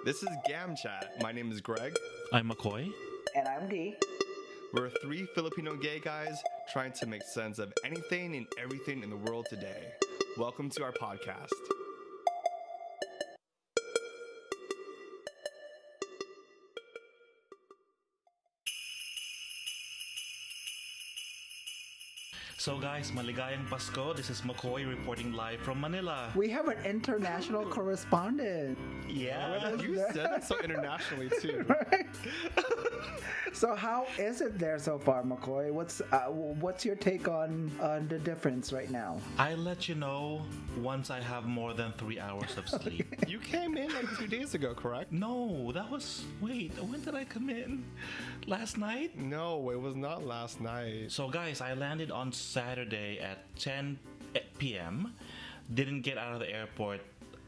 This is Gam Chat. My name is Greg. I'm McCoy. And I'm D. We're three Filipino gay guys trying to make sense of anything and everything in the world today. Welcome to our podcast. So guys, maligayang Pasko. This is McCoy reporting live from Manila. We have an international correspondent. Yeah. You said that so internationally too. So how is it there so far, McCoy? What's your take on the difference right now? I'll let you know once I have more than 3 hours of sleep. You came in like 2 days ago, correct? No, that was... Wait, when did I come in? Last night? No, it was not last night. So guys, I landed on Saturday at 10 p.m. Didn't get out of the airport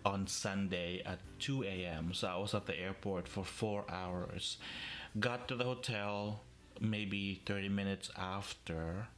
on Sunday at 2 a.m. So I was at the airport for 4 hours. Got to the hotel maybe 30 minutes after,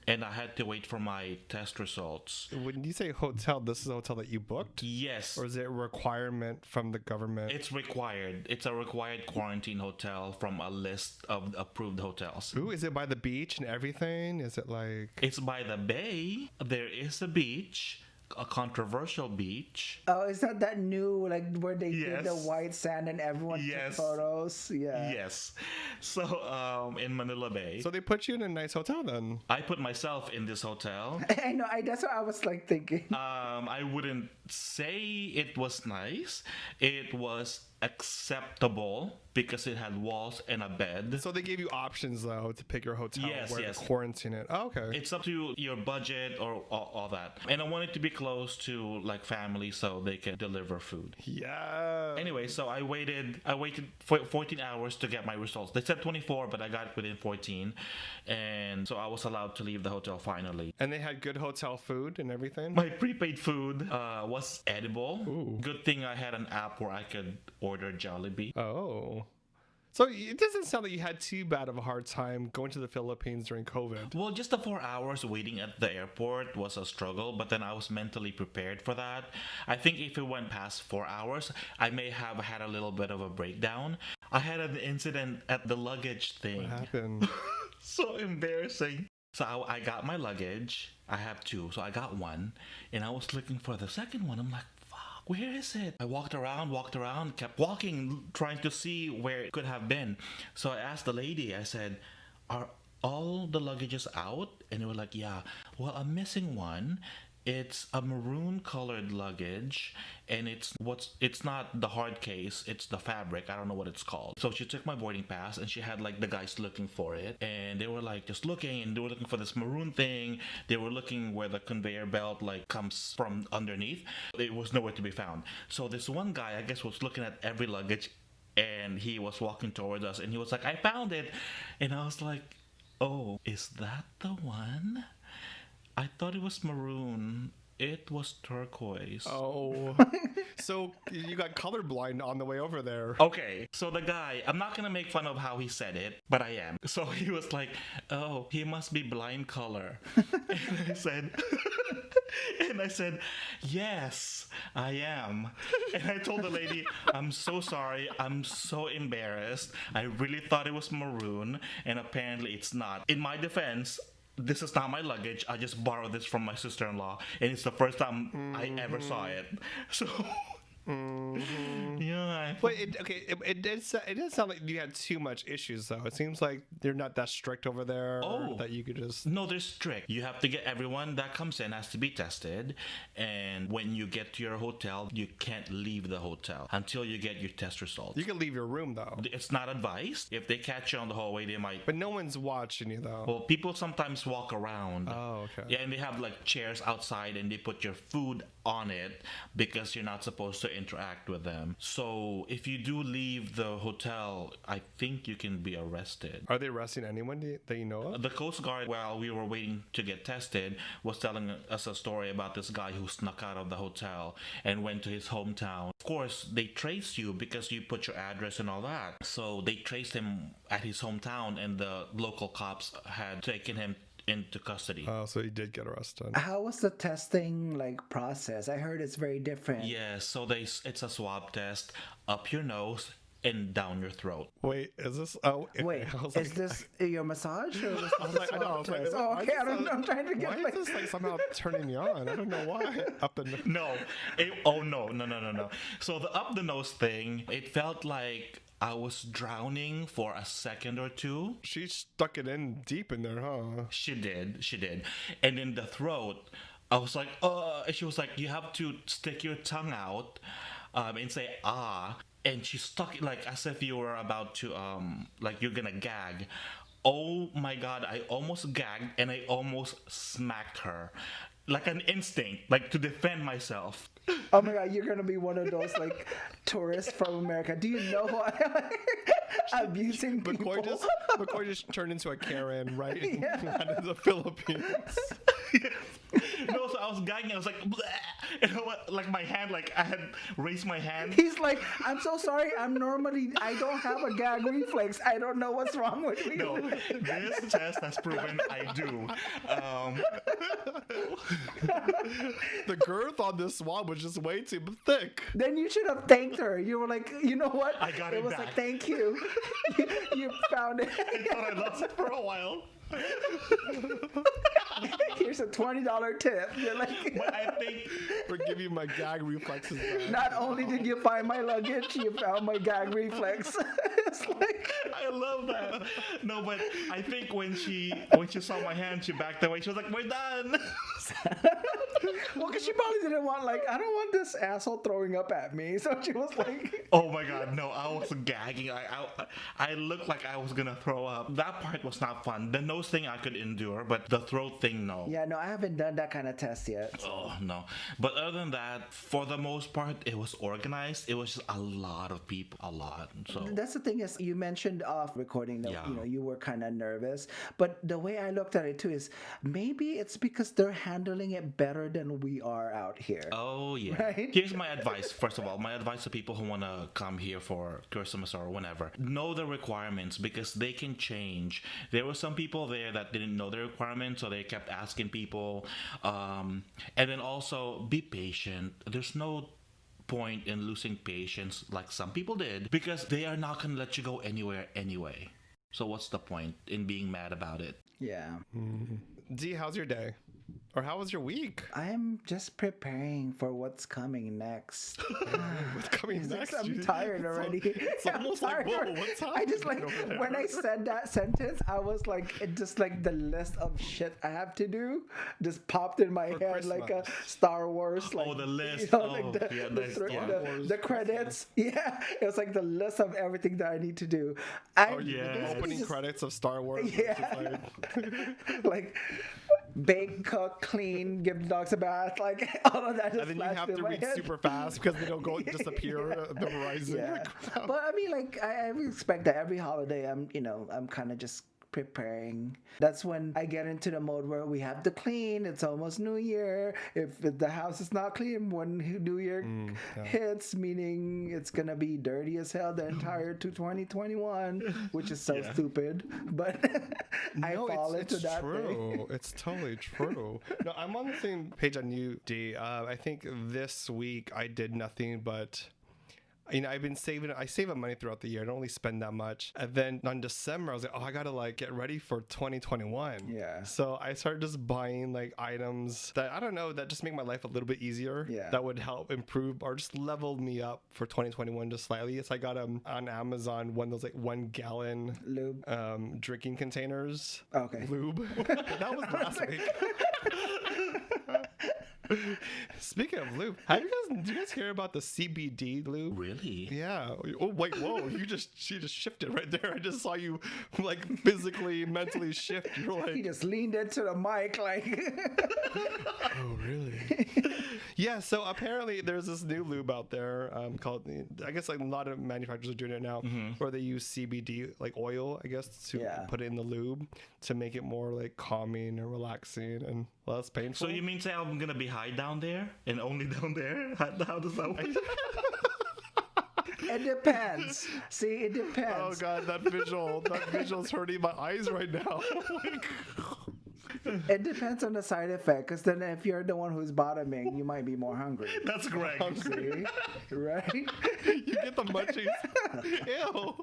and I had to wait for my test results. When you say hotel, this is a hotel that you booked? Yes. Or is it a requirement from the government? It's required. It's a required quarantine hotel from a list of approved hotels. Ooh, is it by the beach and everything? Is it like... It's by the bay. There is a beach, a controversial beach. Oh, is that new, like, where they did the Yes. white sand and everyone took Yes. photos? Yeah. Yes. So, in Manila Bay. So they put you in a nice hotel then? I put myself in this hotel. I know, that's what I was, like, thinking. I wouldn't say it was nice. It was acceptable because it had walls and a bed. So they gave you options though to pick your hotel Yes, where yes. to quarantine it. Oh, okay. It's up to your budget or all that. And I wanted to be close to like family so they can deliver food. Yeah. Anyway, so I waited for 14 hours to get my results. They said 24, but I got it within 14. And so I was allowed to leave the hotel finally. And they had good hotel food and everything? My prepaid food was edible. Ooh. Good thing I had an app where I could order Jollibee. Oh. So it doesn't sound like you had too bad of a hard time going to the Philippines during COVID. Well, just the 4 hours waiting at the airport was a struggle, but then I was mentally prepared for that. I think if it went past 4 hours, I may have had a little bit of a breakdown. I had an incident at the luggage thing. What happened? So embarrassing. So I got my luggage. I have two, so I got one. And I was looking for the second one. I'm like, fuck, where is it? I walked around, kept walking, trying to see where it could have been. So I asked the lady, I said, are all the luggages out? And they were like, yeah. Well, I'm missing one. It's a maroon colored luggage, and it's not the hard case, it's the fabric. I don't know what it's called. So she took my boarding pass and she had like the guys looking for it, and they were like just looking, and they were looking for this maroon thing. They were looking where the conveyor belt like comes from underneath. It was nowhere to be found. So this one guy, I guess, was looking at every luggage, and he was walking towards us, and he was like, I found it. And I was like, oh, is that the one? I thought it was maroon. It was turquoise. Oh. So you got colorblind on the way over there. Okay, so the guy, I'm not gonna make fun of how he said it, but I am. So he was like, oh, he must be blind color. And I said, yes, I am. And I told the lady, I'm so sorry. I'm so embarrassed. I really thought it was maroon, and apparently it's not. In my defense, this is not my luggage. I just borrowed this from my sister-in-law, and it's the first time I ever saw it. So, yeah. But it did sound like you had too much issues though. It seems like they're not that strict over there. Oh. That you could just... No, they're strict. You have to get everyone that comes in has to be tested, and when you get to your hotel, you can't leave the hotel until you get your test results. You can leave your room though. It's not advised. If they catch you on the hallway, they might. But no one's watching you though. Well, people sometimes walk around. Oh, okay. Yeah, and they have like chairs outside, and they put your food on it because you're not supposed to interact with them. So if you do leave the hotel, I think you can be arrested. Are they arresting anyone that you know of? The Coast Guard, while we were waiting to get tested, was telling us a story about this guy who snuck out of the hotel and went to his hometown. Of course, they traced you because you put your address and all that. So they traced him at his hometown, and the local cops had taken him into custody. Oh, so he did get arrested. How was the testing process? I heard it's very different. Yeah, so it's a swab test up your nose and down your throat. Wait, is this? Oh, Wait, I was is this your massage or is this I was the like, I know, I swab was like, test? why Oh, is okay, I this don't know. I'm trying to Why get is this somehow turning me on? I don't know why. Up in the... No, no. So the up the nose thing, it felt like I was drowning for a second or two. She stuck it in deep in there, huh? She did. And in the throat, I was like, she was like, you have to stick your tongue out and say, ah. And she stuck it as if you were about to, you're gonna gag. Oh my God, I almost gagged and I almost smacked her. Like an instinct, to defend myself. Oh my God, you're gonna be one of those tourists from America. Do you know what? Abusing people. McCoy just turned into a Karen, right? Yeah. In the Philippines. No, so I was gagging. I was like, bleh. And my hand, I had raised my hand. He's like, I'm so sorry. I don't have a gag reflex. I don't know what's wrong with me. No, this test has proven I do. The girth on this swab was just way too thick. Then you should have thanked her. You were like, you know what? I got it was back. like, thank you. You found it. I thought I lost it for a while. Here's a $20 tip. You're like, But I think For giving my gag reflexes back. not only did you find my luggage, you found my gag reflex. It's like, I love that. No, but I think when she saw my hand, she backed away. She was like, "We're done." well, because she probably didn't want I don't want this asshole throwing up at me. So she was like, Oh my God, no! I was gagging. I looked like I was gonna throw up. That part was not fun. The nose thing I could endure, but the throat thing, no. yeah, no, I haven't done that kind of test yet. Oh no! But other than that, for the most part, it was organized. It was just a lot of people, a lot. So That's the thing is, you mentioned off recording that Yeah. you were kind of nervous, but the way I looked at it too is maybe it's because they're handling it better than we are out here. Oh yeah. Right? Here's my advice. First of all, my advice to people who want to come here for Christmas or whenever: know the requirements because they can change. There were some people there that didn't know the requirements, so they kept asking people. And then also be patient. There's no point in losing patience like some people did because they are not gonna let you go anywhere anyway. So what's the point in being mad about it? Yeah. D, how's your day? Or how was your week? I'm just preparing for what's coming next. What's coming next? I'm Judy? tired already. It's almost like, whoa, what's I just happening over there? when I said that sentence, I was like, it just the list of shit I have to do just popped in my For head like a Christmas. Star Wars. The list. Yeah, the, nice. the credits. Yeah, it was like the list of everything that I need to do. yeah. Opening credits of Star Wars. which is Yeah. like- like bake, cook, clean, give the dogs a bath, all of that. Just and then you flashed have in to my read head. super fast because they don't go disappear at the horizon. Yeah, but I mean, I expect that every holiday, I'm kind of just preparing. That's when I get into the mode where we have to clean. It's almost New Year. If the house is not clean when New Year hits, meaning it's gonna be dirty as hell the entire 2021, which is so stupid. But I fall into it's that true. thing. It's totally true. No, I'm on the same page on you, D. I think this week I did nothing but. I've been I save up money throughout the year. I don't really spend that much. And then on December, I was like, I gotta get ready for 2021. Yeah. So I started just buying items that, I don't know, that just make my life a little bit easier. Yeah. That would help improve or just level me up for 2021 just slightly. So I got on Amazon one of those 1 gallon Lube. drinking containers. Okay. Lube. That was last week. Speaking of lube, do you guys hear about the CBD lube? Really? Yeah. Oh wait, whoa! She just shifted right there. I just saw you physically, mentally shift. You're He like, just leaned into the mic oh really? Yeah. So apparently there's this new lube out there called, I guess a lot of manufacturers are doing it now, where they use CBD oil, I guess, to put it in the lube to make it more calming and relaxing and less painful. So you mean say I'm gonna be high down there and only down there? How does that work? It depends. See, it depends. Oh god, that visual's hurting my eyes right now. It depends on the side effect, because then if you're the one who's bottoming, you might be more hungry. That's correct. See? Right? You get the munchies. Ew.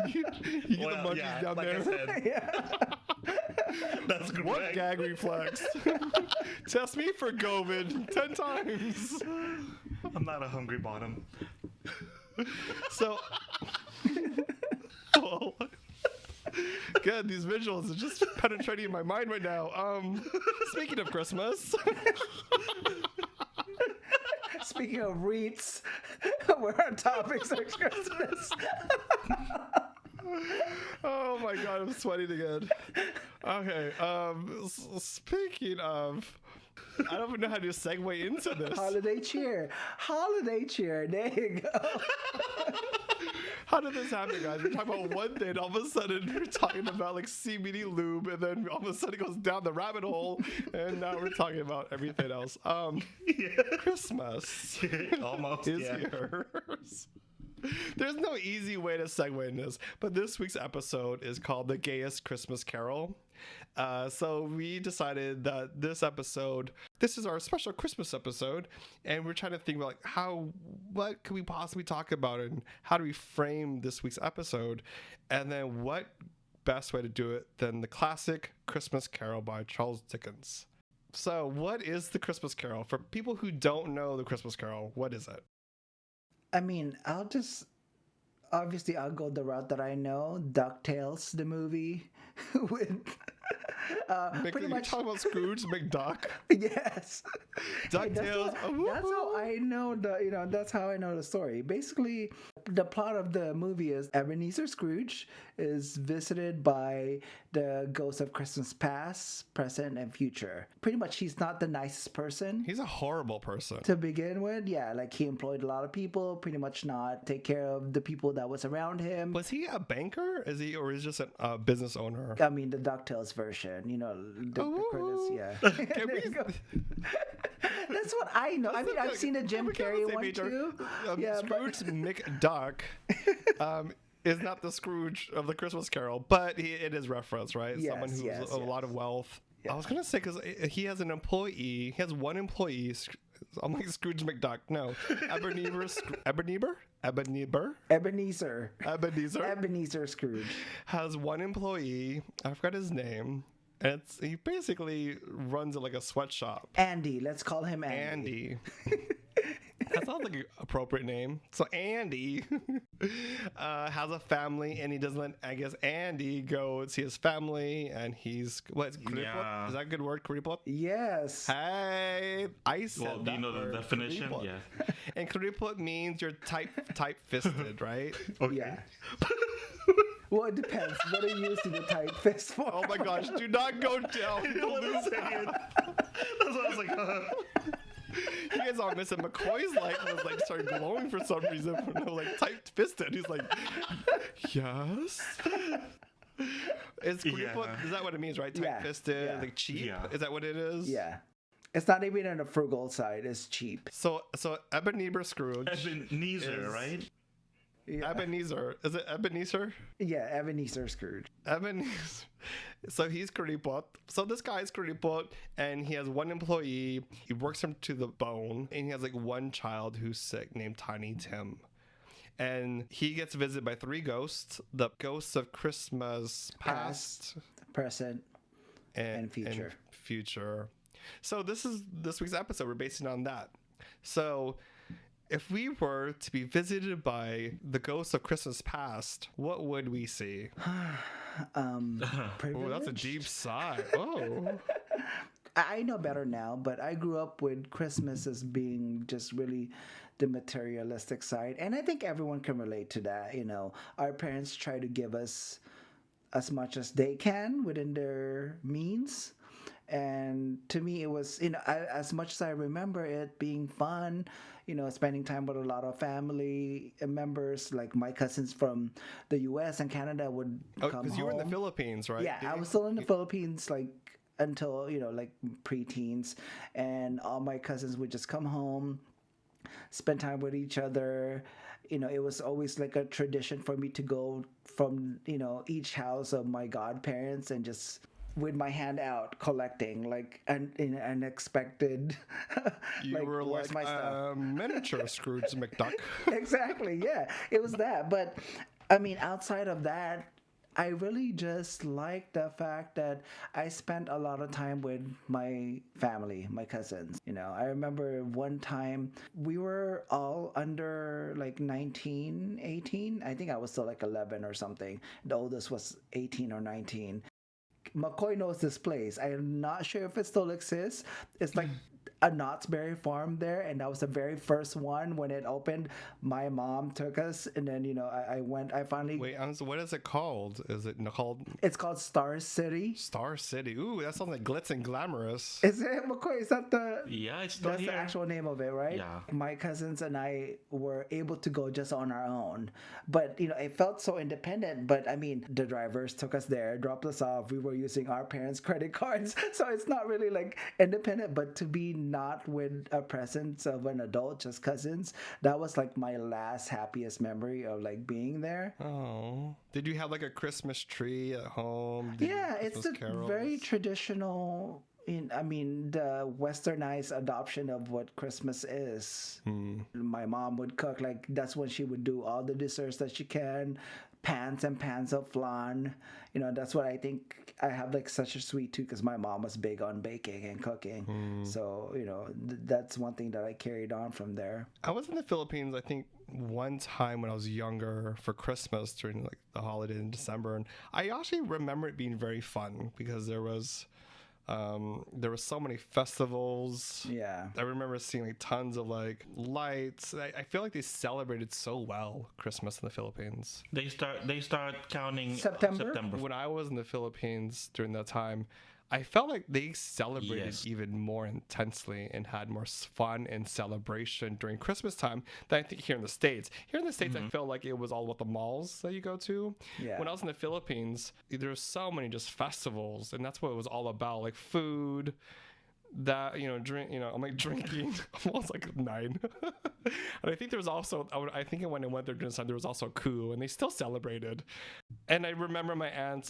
You get the munchies down like there. I said, that's correct. What gag reflex? Test me for COVID 10 times. I'm not a hungry bottom. So, well, good. These visuals are just penetrating my mind right now. Speaking of Christmas, Speaking of REITs, we're on topics like Christmas. oh my god, I'm sweating again. Okay. Speaking of, I don't even know how to segue into this. Holiday cheer. Holiday cheer. There you go. How did this happen, guys? We're talking about one thing, and all of a sudden we're talking about like CBD lube, and then all of a sudden it goes down the rabbit hole, and now we're talking about everything else. Christmas Almost is here. There's no easy way to segue in this, but this week's episode is called The Gayest Christmas Carol. So we decided that this is our special Christmas episode, and we're trying to think about like what could we possibly talk about, and how do we frame this week's episode, and then what best way to do it than the classic Christmas Carol by Charles Dickens. So what is the Christmas Carol? For people who don't know the Christmas Carol, what is it? I mean, I'll go the route that I know. DuckTales, the movie, with pretty much talking about Scrooge McDuck. Yes. DuckTales. That's how I know that's how I know the story. Basically, the plot of the movie is Ebenezer Scrooge is visited by the ghosts of Christmas past, present, and future. Pretty much, he's not the nicest person. He's a horrible person. To begin with, yeah, like he employed a lot of people, pretty much not take care of the people that was around him. Was he a banker? Or is he just a business owner? I mean, the DuckTales version, the credits, yeah. There you go. That's what I know. I mean, I've seen a Jim Carrey one too. Scrooge McDuck is not the Scrooge of the Christmas Carol, but it is referenced, right? Yes, Someone who has a lot of wealth. Yes. I was going to say, because he has an employee, he has one employee. I'm like Scrooge McDuck. No. Ebenezer Scrooge has one employee. I forgot his name. And he basically runs it like a sweatshop. Andy. Let's call him Andy. That sounds like an appropriate name. So Andy has a family, and he doesn't let, I guess, Andy go see his family, and he's, Yeah. Is that a good word, Kuripot? Yes. Hey, I said do you know the definition? Kuripot. Yeah. And Kuripot means you're tight-fisted, right? Okay. Yeah. Well, it depends. What are you using the tight fist for? Oh my gosh, do not go down. Don't let me say it. That's what I was like, You guys are missing. McCoy's light was like started glowing for some reason. Like tight-fisted. He's like, yes. Is that what it means, right? Tight-fisted, Yeah. like cheap. Yeah. Is that what it is? Yeah. It's not even on the frugal side. It's cheap. So Ebenezer Scrooge. Ebenezer, right? Yeah. Ebenezer. Is it Ebenezer? Yeah, Ebenezer Scrooge. Ebenezer. So he's Kuripot. So this guy's Kuripot, and he has one employee. He works him to the bone, and he has like one child who's sick named Tiny Tim. And he gets visited by three ghosts: the ghosts of Christmas past, present, and future. So this is this week's episode. We're basing on that. So if we were to be visited by the ghosts of Christmas past, what would we see? Oh, that's a deep sigh. Oh. I know better now, but I grew up with Christmas as being just really the materialistic side. And I think everyone can relate to that. Our parents try to give us as much as they can within their means. And to me, it was, as much as I remember it being fun, spending time with a lot of family members, like my cousins from the U.S. and Canada would come home. Because you were in the Philippines, right? Yeah, I was still in the Philippines, like, until, like preteens. And all my cousins would just come home, spend time with each other. It was always like a tradition for me to go from, each house of my godparents and just with my hand out collecting like an unexpected You were where's like my stuff? a miniature Scrooge McDuck. Exactly, yeah, it was that. But I mean, outside of that, I really just like the fact that I spent a lot of time with my family, my cousins. You know, I remember one time we were all under like 19, 18. I think I was still like 11 or something. The oldest was 18 or 19. McCoy knows this place. I am not sure if it still exists. It's like a Knott's Berry Farm there, and that was the very first one when it opened. My mom took us, and then I went. I finally. Wait, so what is it called? Is it called It's called Star City. Star City? Ooh, that sounds like glitz and glamorous. Is it McCoy? Is that the? Yeah, it's still That's here. the actual name of it, right? Yeah. My cousins and I were able to go just on our own. But, it felt so independent. But, I mean, the drivers took us there, dropped us off. We were using our parents' credit cards. So it's not really like independent, but to be not with a presence of an adult, just cousins, that was like my last happiest memory of like being there. Oh, did you have like a Christmas tree at home? Did you Yeah, have it's Christmas a carols? very traditional. The westernized adoption of what Christmas is. My mom would cook, like, that's when she would do all the desserts that she can, pans and pans of flan. That's what I think I have like such a sweet tooth because my mom was big on baking and cooking. So, that's one thing that I carried on from there. I was in the Philippines, I think, one time when I was younger for Christmas during like the holiday in December, and I actually remember it being very fun because there was so many festivals. Yeah. I remember seeing like tons of like lights. I feel like they celebrated so well Christmas in the Philippines. They start counting September? When I was in the Philippines during that time, I felt like they celebrated Yes. even more intensely and had more fun and celebration during Christmas time than I think here in the States. Here in the States, I felt like it was all about the malls that you go to. Yeah. When I was in the Philippines, there were so many just festivals, and that's what it was all about, like food, that drink, I'm like drinking. I'm almost like 9. And I think there was also, I think when I went there during this time, there was also coup, and they still celebrated. And I remember my aunt,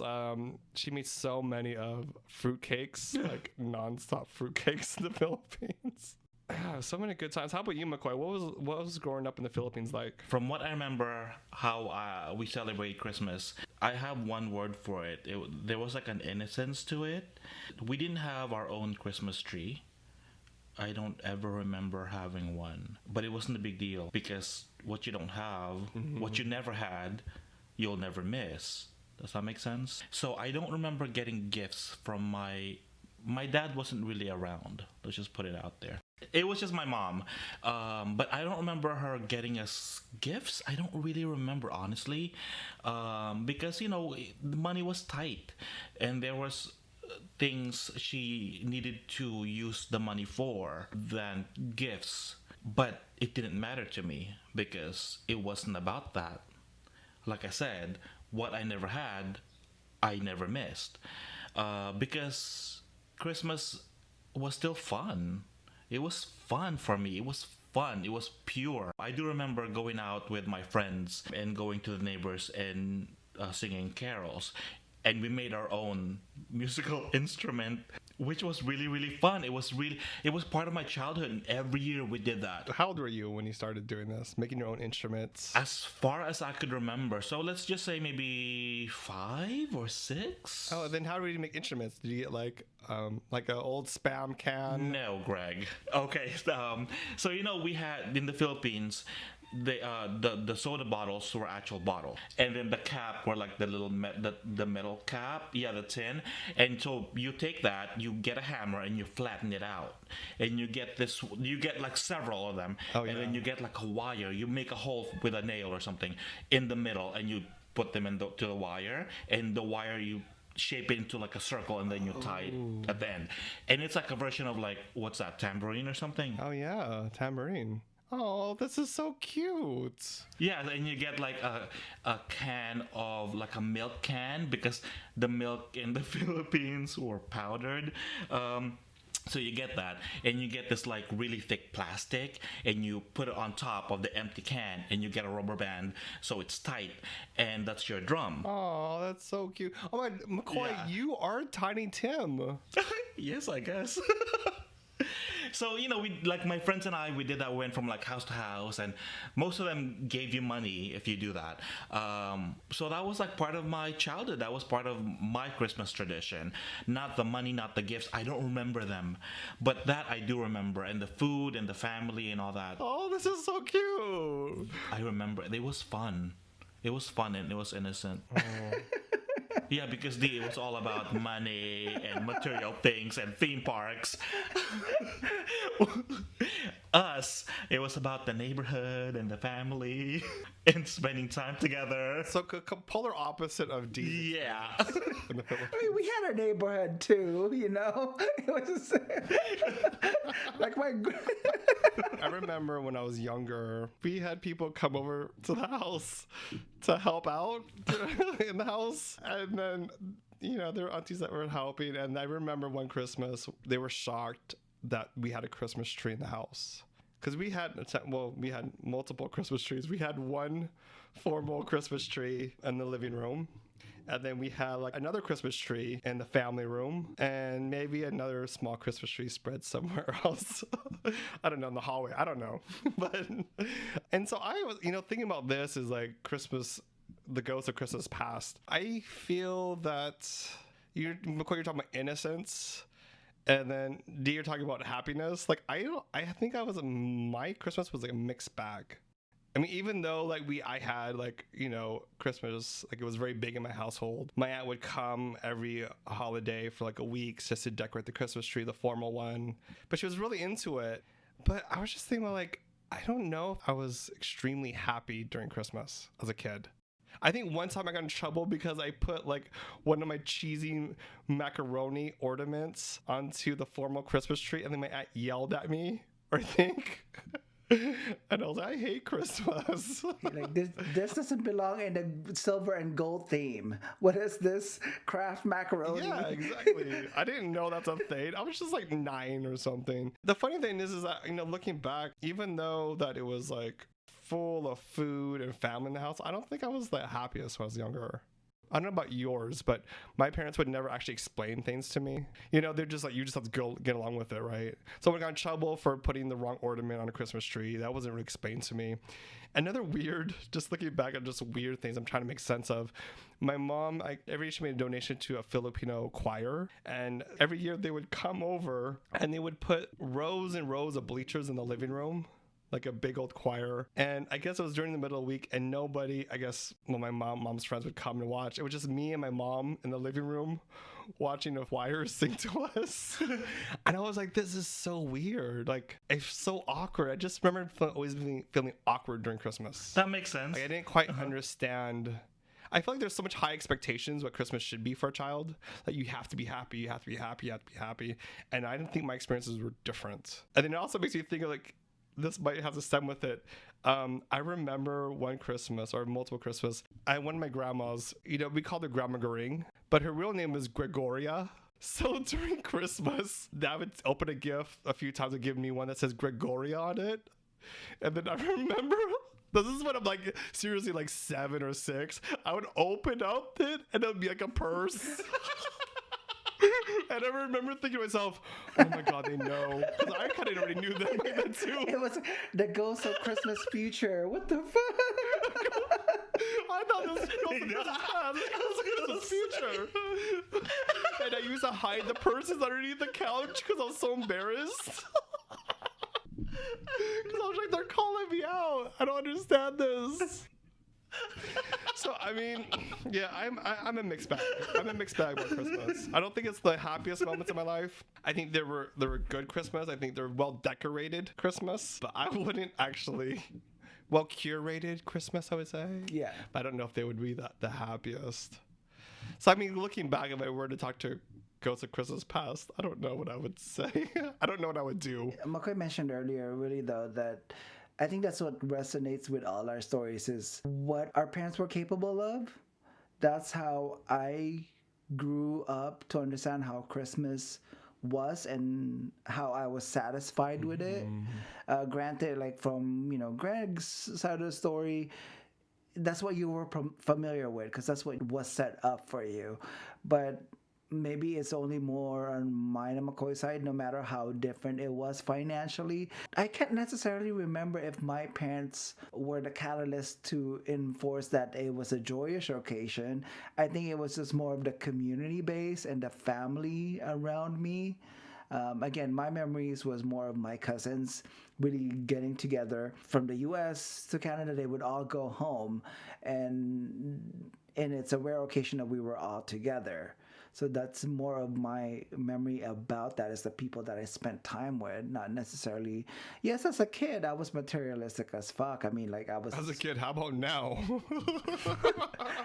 she made so many of fruitcakes, like nonstop fruitcakes in the Philippines. So many good times. How about you, McCoy? What was growing up in the Philippines like? From what I remember, how we celebrate Christmas, I have one word for it. There was like an innocence to it. We didn't have our own Christmas tree. I don't ever remember having one, but it wasn't a big deal because what you don't have, what you never had, you'll never miss. Does that make sense? So I don't remember getting gifts from my dad wasn't really around. Let's just put it out there. It was just my mom. But I don't remember her getting us gifts. I don't really remember, honestly. Because, the money was tight. And there was things she needed to use the money for than gifts. But it didn't matter to me because it wasn't about that. Like I said, what I never had, I never missed. Because Christmas was still fun. It was fun for me. It was fun. It was pure. I do remember going out with my friends and going to the neighbors and singing carols. And we made our own musical instrument, which was really, really fun. It was part of my childhood, and every year we did that. How old were you when you started doing this, making your own instruments? As far as I could remember. So let's just say maybe 5 or 6. Oh, then how did you make instruments? Did you get like an old Spam can? No, Greg. Okay, so we had in the Philippines, the soda bottles were actual bottle, and then the cap were like the little the metal cap, the tin. And so you take that, you get a hammer and you flatten it out, and you get like several of them. And then you get like a wire. You make a hole with a nail or something in the middle, and you put them to the wire, and the wire you shape it into like a circle, and then you tie it at the end. And it's like a version of like, what's that, tambourine or something? Oh yeah, tambourine. Oh, this is so cute. Yeah, and you get like a can of like a milk can, because the milk in the Philippines were powdered. So you get that, and you get this like really thick plastic, and you put it on top of the empty can, and you get a rubber band so it's tight, and that's your drum. Oh, that's so cute. Oh my, McCoy, Yeah. you are Tiny Tim. Yes, I guess. So we like my friends and I, we did that. We went from like house to house, and most of them gave you money if you do that. So that was like part of my childhood. That was part of my Christmas tradition. Not the money, not the gifts. I don't remember them, but that I do remember, and the food and the family and all that. Oh, this is so cute. I remember. It was fun. It was fun and it was innocent. Yeah, because it was all about money and material things and theme parks. Us, it was about the neighborhood and the family and spending time together. So polar opposite of D. Yeah. In the Philippines. I mean, we had a neighborhood too, you know. It was just, like my. I remember when I was younger, we had people come over to the house to help out in the house. And then, there were aunties that were helping. And I remember one Christmas, they were shocked that we had a Christmas tree in the house. Because we had multiple Christmas trees. We had one formal Christmas tree in the living room. And then we had like another Christmas tree in the family room, and maybe another small Christmas tree spread somewhere else. I don't know, in the hallway. I don't know. And so I was, thinking about this is like Christmas, the ghost of Christmas past. I feel that McCoy, you're talking about innocence. And then D, you're talking about happiness. Like I think my Christmas was like a mixed bag. I mean, even though like I had like, Christmas, like it was very big in my household. My aunt would come every holiday for like a week just to decorate the Christmas tree, the formal one. But she was really into it. But I was just thinking about like, I don't know if I was extremely happy during Christmas as a kid. I think one time I got in trouble because I put like one of my cheesy macaroni ornaments onto the formal Christmas tree, and then my aunt yelled at me, or I think. And I was like, I hate Christmas. Like this doesn't belong in the silver and gold theme. What is this Kraft macaroni? Yeah, exactly. I didn't know that's a thing. I was just like 9 or something. The funny thing is that looking back, even though that it was like full of food and family in the house, I don't think I was the happiest when I was younger. I don't know about yours, but my parents would never actually explain things to me. They're just like, you just have to go get along with it, right? So when I got in trouble for putting the wrong ornament on a Christmas tree, that wasn't really explained to me. Another weird, just looking back at just weird things I'm trying to make sense of. My mom, every year she made a donation to a Filipino choir, and every year they would come over and they would put rows and rows of bleachers in the living room, like a big old choir. And I guess it was during the middle of the week, and nobody, my mom's friends would come and watch. It was just me and my mom in the living room watching the choir sing to us. And I was like, this is so weird. Like, it's so awkward. I just remember always feeling awkward during Christmas. That makes sense. Like, I didn't quite understand. I feel like there's so much high expectations what Christmas should be for a child. Like, you have to be happy, you have to be happy, you have to be happy. And I didn't think my experiences were different. And then it also makes you think of like, this might have to stem with it. I remember one Christmas or multiple Christmas, one of my grandmas, we called her Grandma Goring, but her real name was Gregoria. So during Christmas, Dad would open a gift a few times and give me one that says Gregoria on it. And then I remember, this is when I'm like seriously like 7 or 6, I would open up it and it would be like a purse. And I remember thinking to myself, oh my God, they know. Because I kind of already knew that too. It was the ghost of Christmas future. What the fuck? I thought this was Christmas future. And I used to hide the purses underneath the couch because I was so embarrassed. Because I was like, they're calling me out. I don't understand this. So I mean, yeah, I'm a mixed bag. I'm a mixed bag about Christmas. I don't think it's the happiest moments of my life. I think there were good Christmas. I think they're well decorated Christmas, but I wouldn't actually well curated Christmas, I would say. Yeah. But I don't know if they would be the happiest. So I mean, looking back, if I were to talk to Ghosts of Christmas Past, I don't know what I would say. I don't know what I would do. McCoy mentioned earlier, really though, that I think that's what resonates with all our stories is what our parents were capable of. That's how I grew up to understand how Christmas was and how I was satisfied with it. Granted, like from Greg's side of the story, that's what you were familiar with because that's what was set up for you. But maybe it's only more on mine and McCoy's side, no matter how different it was financially. I can't necessarily remember if my parents were the catalyst to enforce that it was a joyous occasion. I think it was just more of the community base and the family around me. Again, my memories was more of my cousins really getting together from the U.S. to Canada. They would all go home, and it's a rare occasion that we were all together. So that's more of my memory about that is the people that I spent time with, not necessarily. Yes, as a kid, I was materialistic as fuck. I mean, like I was. As a kid, how about now?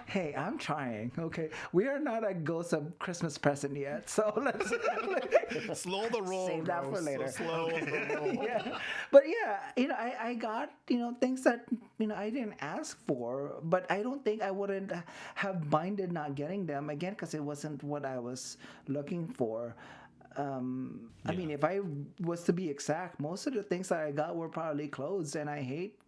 Hey, I'm trying. Okay, we are not at Ghost of Christmas Present yet, so let's Slow the roll. save that for Rose. later. So slow the roll. Yeah, but yeah, I got things that I didn't ask for, but I don't think I wouldn't have minded not getting them again because it wasn't what I was looking for. I mean, if I was to be exact, most of the things that I got were probably clothes, and I hate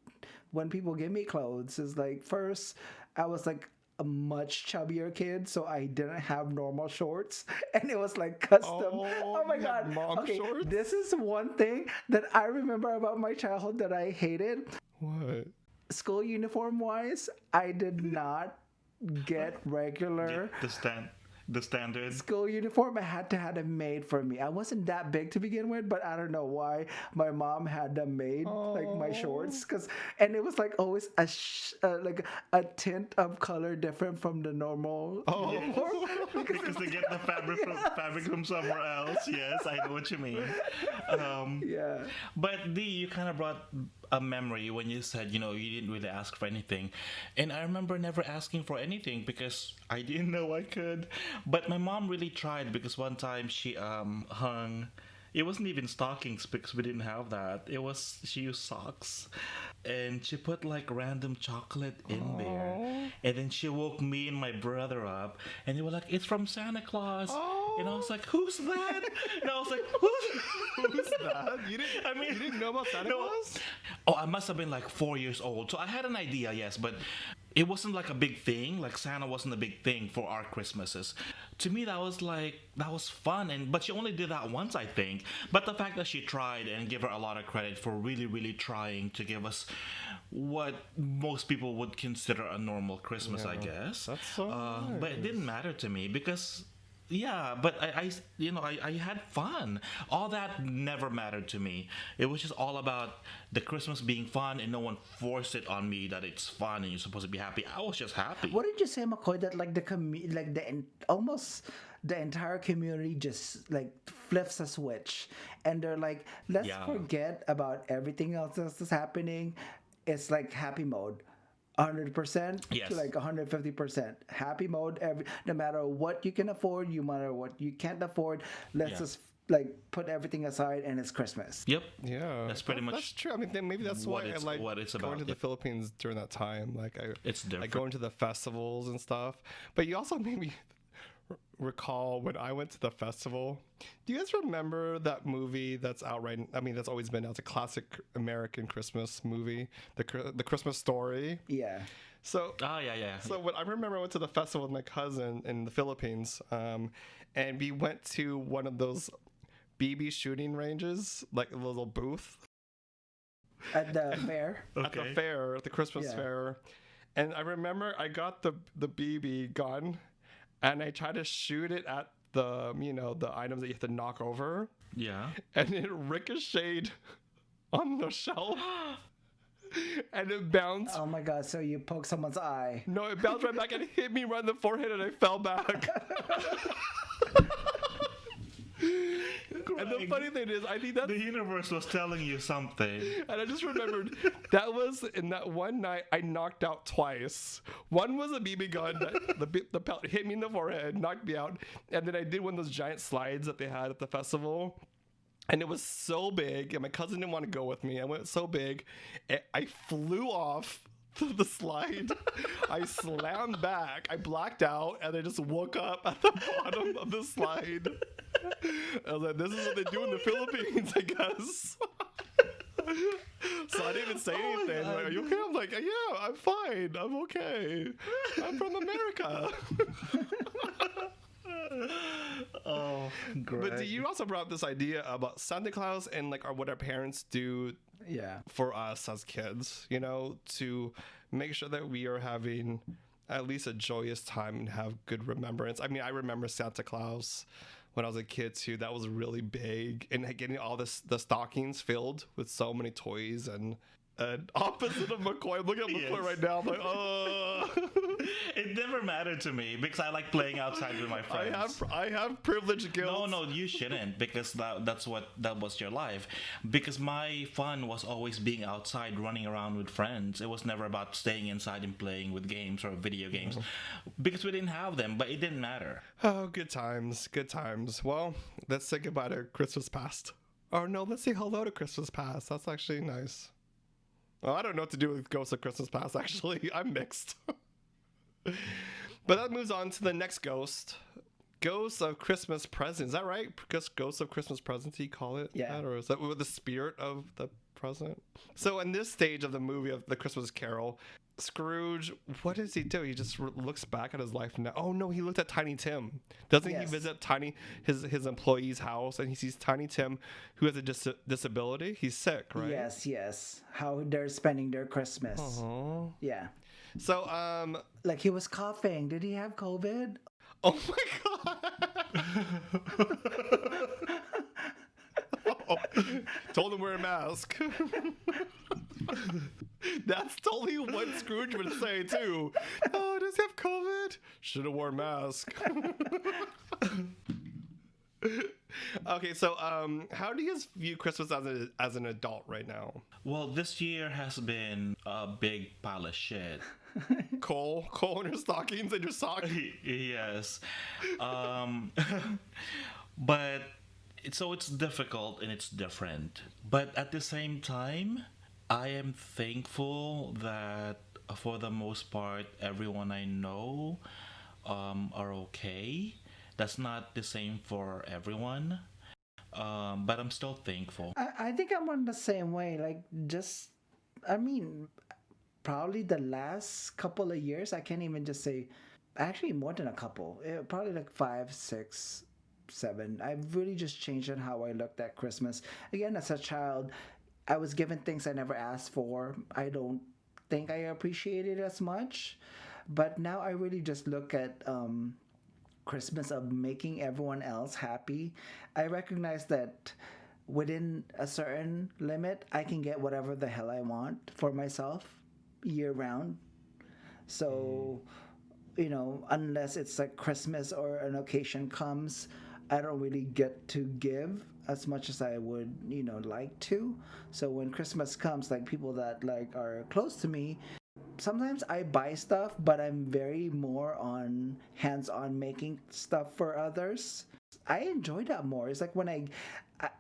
when people give me clothes. It's like, first, I was like a much chubbier kid, so I didn't have normal shorts, and it was like custom. Oh my you had god! mom Okay, shorts? this is one thing that I remember about my childhood that I hated. What? School uniform wise, I did not get regular The standard. school uniform. I had to have them made for me. I wasn't that big to begin with, but I don't know why my mom had them made, like my shorts, and it was like always like a tint of color different from the normal uniform. Because they get the fabric from somewhere else. Yes, I know what you mean. Yeah. But you kind of brought a memory when you said, you didn't really ask for anything. And I remember never asking for anything because I didn't know I could. But my mom really tried because one time she hung. It wasn't even stockings because we didn't have that. She used socks. And she put like random chocolate in there. And then she woke me and my brother up. And they were like, it's from Santa Claus. And I was like, who's that? And I was like, who's that? You didn't know about Santa Claus? Oh, I must have been like 4 years old. So I had an idea, yes, but it wasn't like a big thing. Like Santa wasn't a big thing for our Christmases. To me, that was fun. But she only did that once, I think. But the fact that she tried, and give her a lot of credit for really, really trying to give us what most people would consider a normal Christmas, I guess. That's so nice. But it didn't matter to me because. Yeah, but I had fun. All that never mattered to me. It was just all about the Christmas being fun, and no one forced it on me that it's fun and you're supposed to be happy. I was just happy. What did you say, McCoy? That like almost the entire community just like flips a switch, and they're like, let's forget about everything else that's happening. It's like happy mode. 100% Yes. to like 150% happy mode. No matter what you can afford, no matter what you can't afford, let's just like put everything aside, and it's Christmas. Yep. Yeah, That's pretty much. That's true. I mean, maybe that's why I like what it's going about. to the Philippines during that time. Like It's different. I go into the festivals and stuff. But you also made me recall when I went to the festival. Do you guys remember that movie that's out right? I mean, that's always been out. It's a classic American Christmas movie, the Christmas Story. Yeah. So. Yeah. So when I remember I went to the festival with my cousin in the Philippines, and we went to one of those BB shooting ranges, like a little booth At the fair. at the fair, at the Christmas fair. And I remember I got the BB gun, and I tried to shoot it at the the items that you have to knock over, Yeah. and it ricocheted on the shelf, and it bounced. Oh my god! So you poke someone's eye. No, it bounced right back and it hit me right in the forehead, and I fell back. And the funny thing is, I think that The universe was telling you something. and I just remembered that was in that one night I knocked out twice. One was a BB gun that the pellet hit me in the forehead, knocked me out, and then I did one of those giant slides that they had at the festival. And it was so big, and my cousin didn't want to go with me. I went so big, I flew off the slide. I slammed back. I blacked out, and I just woke up at the bottom of the slide. I was like, "This is what they do in the Philippines, I guess." So I didn't even say anything. Like, are you okay? I'm like, yeah, I'm fine. I'm okay. I'm from America. Oh, great. But you also brought up this idea about Santa Claus and like what our parents do Yeah. for us as kids, you know, to make sure that we are having at least a joyous time and have good remembrance. I mean, I remember Santa Claus when I was a kid too. That was really big, and getting all the stockings filled with so many toys. And opposite of McCoy, I'm looking at McCoy right now. I'm like, oh. It never mattered to me because I like playing outside with my friends. I have privilege guilt. No, you shouldn't, because that was your life. Because my fun was always being outside, running around with friends. It was never about staying inside and playing with games or video games, because we didn't have them. But it didn't matter. Oh, good times, good times. Well, let's say goodbye to Christmas past. Or no, let's say hello to Christmas past. That's actually nice. Well, I don't know what to do with Ghosts of Christmas Past, actually. I'm mixed. But that moves on to the next ghost. Ghosts of Christmas Present. Is that right? Because Ghosts of Christmas Present, you call it? Yeah. That? Or is that with the spirit of the present? So in this stage of the movie of The Christmas Carol, Scrooge, what does he do? He just looks back at his life now. Oh no, he looked at Tiny Tim. Doesn't he visit his employee's house, and he sees Tiny Tim, who has a disability? He's sick, right? Yes. How they're spending their Christmas. Uh-huh. Yeah. So Like he was coughing. Did he have COVID? oh my god. Oh, told him wear a mask. That's totally what Scrooge would say too. Oh, does he have COVID? Should have worn a mask. Okay, so how do you guys view Christmas as an adult right now? Well, this year has been a big pile of shit. Coal in your stockings and your socks. Yes. But it's difficult and it's different. But at the same time, I am thankful that for the most part, everyone I know are okay. That's not the same for everyone. But I'm still thankful. I think I'm on the same way. Like, probably the last couple of years, I can't even just say, actually more than a couple. Probably like 5, 6, 7. I've really just changed on how I looked at Christmas. Again, as a child, I was given things I never asked for. I don't think I appreciated it as much. But now I really just look at Christmas of making everyone else happy. I recognize that within a certain limit, I can get whatever the hell I want for myself year round. So, unless it's like Christmas or an occasion comes, I don't really get to give as much as I would, like to. So when Christmas comes, like people that like are close to me, sometimes I buy stuff, but I'm very more on hands-on making stuff for others. I enjoy that more. It's like when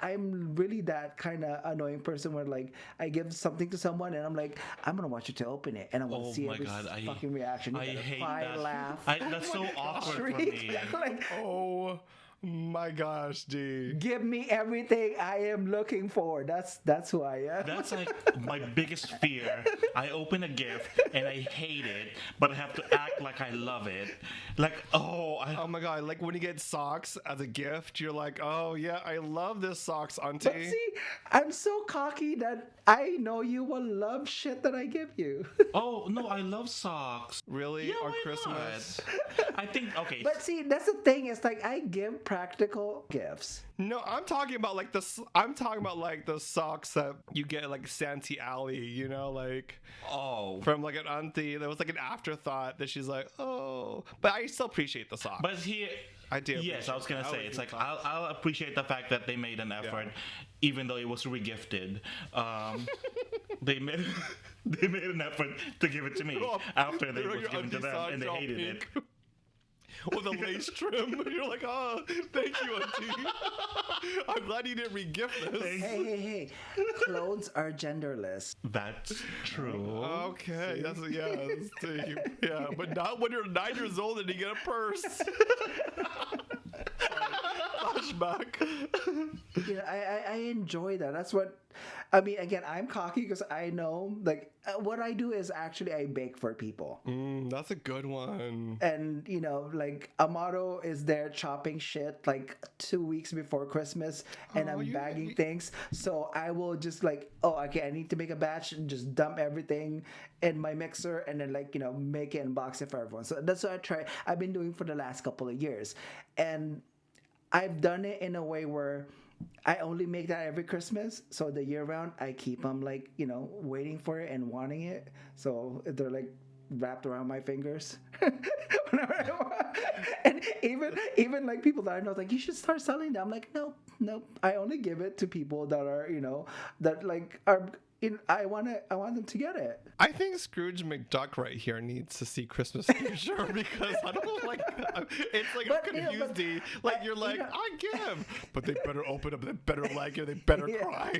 I'm really that kind of annoying person where like I give something to someone and I'm like, I'm gonna watch you to open it and I'm gonna see every fucking reaction. I hate cry, that. laugh. That's so awkward for me. Like, Oh my gosh, D. give me everything I am looking for. That's who I am. That's like my biggest fear. I open a gift and I hate it, but I have to act like I love it. Like, Oh my god, like when you get socks as a gift, you're like, oh yeah, I love this socks, auntie. But see, I'm so cocky that I know you will love shit that I give you. oh no, I love socks. Really? Yeah, On why Christmas? I think okay. But see, that's the thing. It's like I give practical gifts. No, I'm talking about like the socks that you get at, like Santee Alley, like oh, from like an auntie. There was like an afterthought that she's like, oh, but I still appreciate the socks. but here. I do. Yes, I was gonna say it's like socks. I'll appreciate the fact that they made an effort, even though it was regifted. They made an effort to give it to me after they was given to them, and they hated it. with a lace trim. You're like, oh, thank you, Auntie. I'm glad you didn't re-gift this. Hey. Clothes are genderless. That's true. Okay, that's deep. Yeah, but not when you're 9 years old and you get a purse. Flashback. Yeah, I enjoy that. That's what I mean. Again, I'm cocky because I know like what I do is actually I bake for people. That's a good one. And like Amaro is there chopping shit like 2 weeks before Christmas, and I'm bagging things. So I will just like, oh, okay, I need to make a batch and just dump everything in my mixer, and then like make it and box it for everyone. So that's what I've been doing for the last couple of years, and I've done it in a way where I only make that every Christmas. So the year round, I keep them like, waiting for it and wanting it. So they're like wrapped around my fingers whenever I want. And even like people that I know, like, you should start selling them. I'm like, nope. I only give it to people that are, that like are. I want them to get it. I think Scrooge McDuck right here needs to see Christmas Future because I don't like. It's like I'm confused. Like you're like, I give, but they better open up. They better like it. They better cry.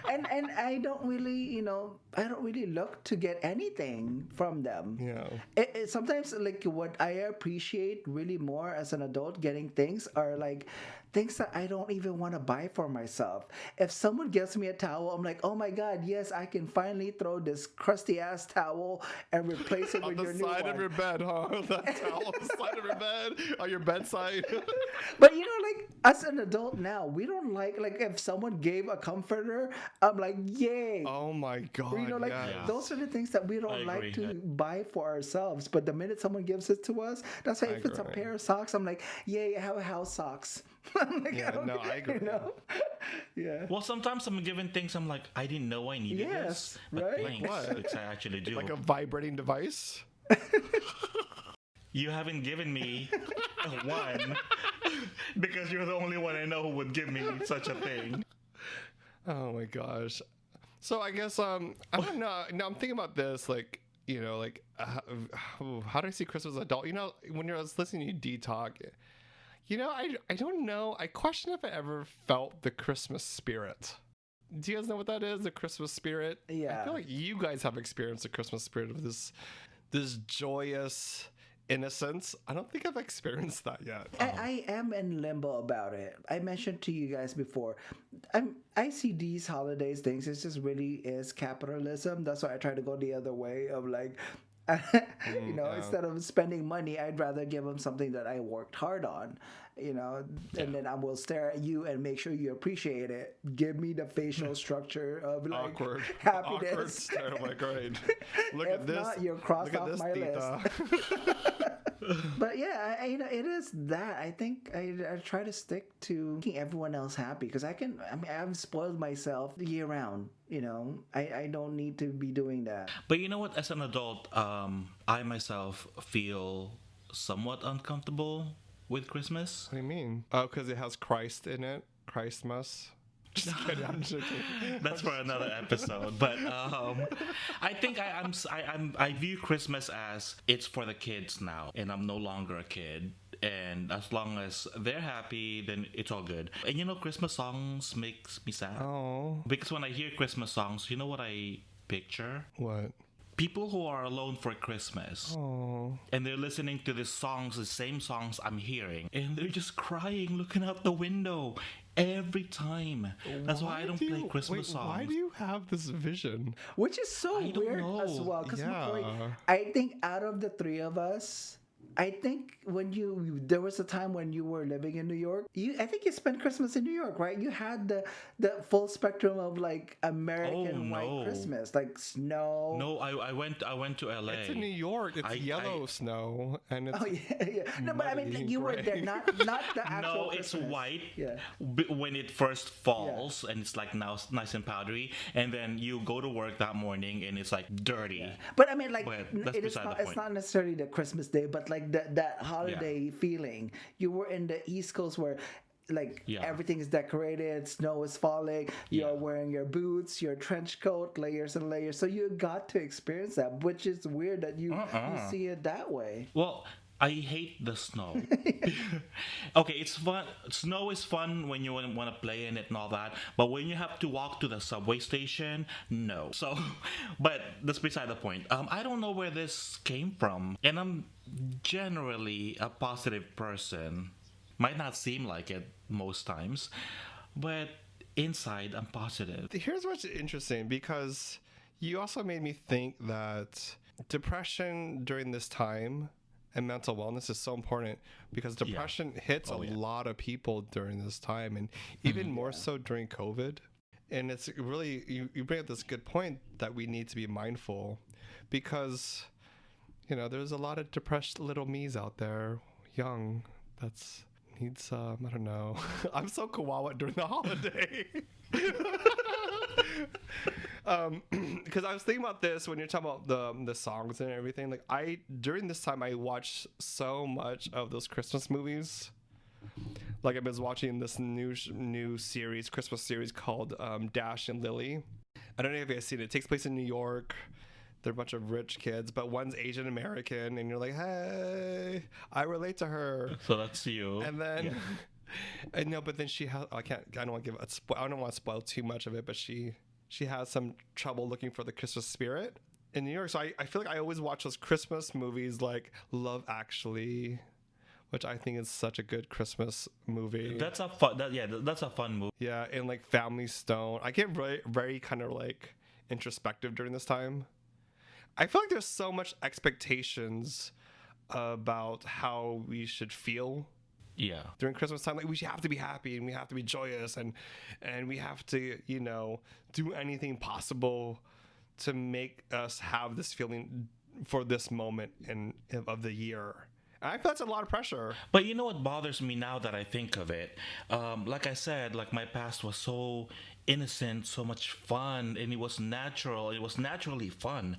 and I don't really, I don't really look to get anything from them. Yeah. It sometimes like what I appreciate really more as an adult getting things are like things that I don't even want to buy for myself. If someone gives me a towel, I'm like, oh my God, yes, I can finally throw this crusty ass towel and replace it with your new one. On the side of your bed, huh? That towel on the side of your bed, on your bedside. But like as an adult now, we don't like if someone gave a comforter, I'm like, yay. Oh my God. Those are the things that we don't like to buy for ourselves. But the minute someone gives it to us, that's why if it's a pair of socks, I'm like, yay, I have a house socks. Like, I agree. Yeah. Well, sometimes I'm given things I'm like, I didn't know I needed this. But right? thanks, What? because I actually do. Like a vibrating device? You haven't given me one because you're the only one I know who would give me such a thing. Oh my gosh. So I guess I don't know. Now I'm thinking about this, like how do I see Christmas as an adult? When you're listening to you talk, I don't know. I question if I ever felt the Christmas spirit. Do you guys know what that is? The Christmas spirit? Yeah. I feel like you guys have experienced the Christmas spirit of this joyous innocence. I don't think I've experienced that yet. I am in limbo about it. I mentioned to you guys before. I see these holidays things. It just really is capitalism. That's why I try to go the other way of like, instead of spending money, I'd rather give them something that I worked hard on, and then I will stare at you and make sure you appreciate it. Give me the facial structure of like Awkward. happiness. Awkward stare. Oh my God. Look If at this. not, you're crossed off my Tita. list. But yeah, it is that. I think I try to stick to making everyone else happy because I've spoiled myself year round. I don't need to be doing that. But you know what? As an adult, I myself feel somewhat uncomfortable with Christmas. What do you mean? Oh, because it has Christ in it. Christmas. Just kidding. I'm joking. That's for another episode. But I think I view Christmas as it's for the kids now, and I'm no longer a kid. And as long as they're happy, then it's all good. And Christmas songs makes me sad. Oh. Because when I hear Christmas songs, you know what I picture? What? People who are alone for Christmas. Oh. And they're listening to the same songs I'm hearing. And they're just crying, looking out the window every time. That's why I don't play Christmas songs. Why do you have this vision? Which is so weird as well. Because I think out of the three of us, I think there was a time when you were living in New York. I think you spent Christmas in New York, right? You had the full spectrum of like American white Christmas, like snow. No, I went to LA. It's in New York. It's yellow snow, and it's No, but I mean, like, you were there, not the actual. No, it's Christmas. white. Yeah. When it first falls, and it's like now nice and powdery, and then you go to work that morning and it's like dirty. Yeah. But I mean, like, But it's not necessarily the Christmas day, but like that holiday feeling. You were in the East Coast where like everything is decorated, snow is falling, you're wearing your boots, your trench coat, layers and layers. So you got to experience that, which is weird that you see it that way. Well, I hate the snow. Okay, it's fun. Snow is fun when you want to play in it and all that. But when you have to walk to the subway station, no. So, but that's beside the point. I don't know where this came from, and I'm generally a positive person. Might not seem like it most times, but inside I'm positive. Here's what's interesting, because you also made me think that depression during this time and mental wellness is so important, because depression hits a lot of people during this time, and even more so during COVID. And it's really, you bring up this good point that we need to be mindful, because, there's a lot of depressed little me's out there, young, that's needs, I don't know. I'm so kawawa during the holiday. Because I was thinking about this when you're talking about the songs and everything. Like, during this time I watched so much of those Christmas movies. Like, I was watching this new series, Christmas series called Dash and Lily. I don't know if you guys seen it. It takes place in New York. They're a bunch of rich kids, but one's Asian American, and you're like, hey, I relate to her. So that's you. And then, I know, but then she has. I don't want to I don't want to spoil too much of it, but she has some trouble looking for the Christmas spirit in New York. So I feel like I always watch those Christmas movies, like Love Actually, which I think is such a good Christmas movie. That's a fun. That's a fun movie. Yeah, and like Family Stone. I get very, very kind of like introspective during this time. I feel like there's so much expectations about how we should feel during Christmas time. Like, we have to be happy, and we have to be joyous, and we have to, do anything possible to make us have this feeling for this moment of the year. And I feel that's a lot of pressure. But you know what bothers me now that I think of it? Like I said, like, my past was so innocent, so much fun, and it was natural. It was naturally fun.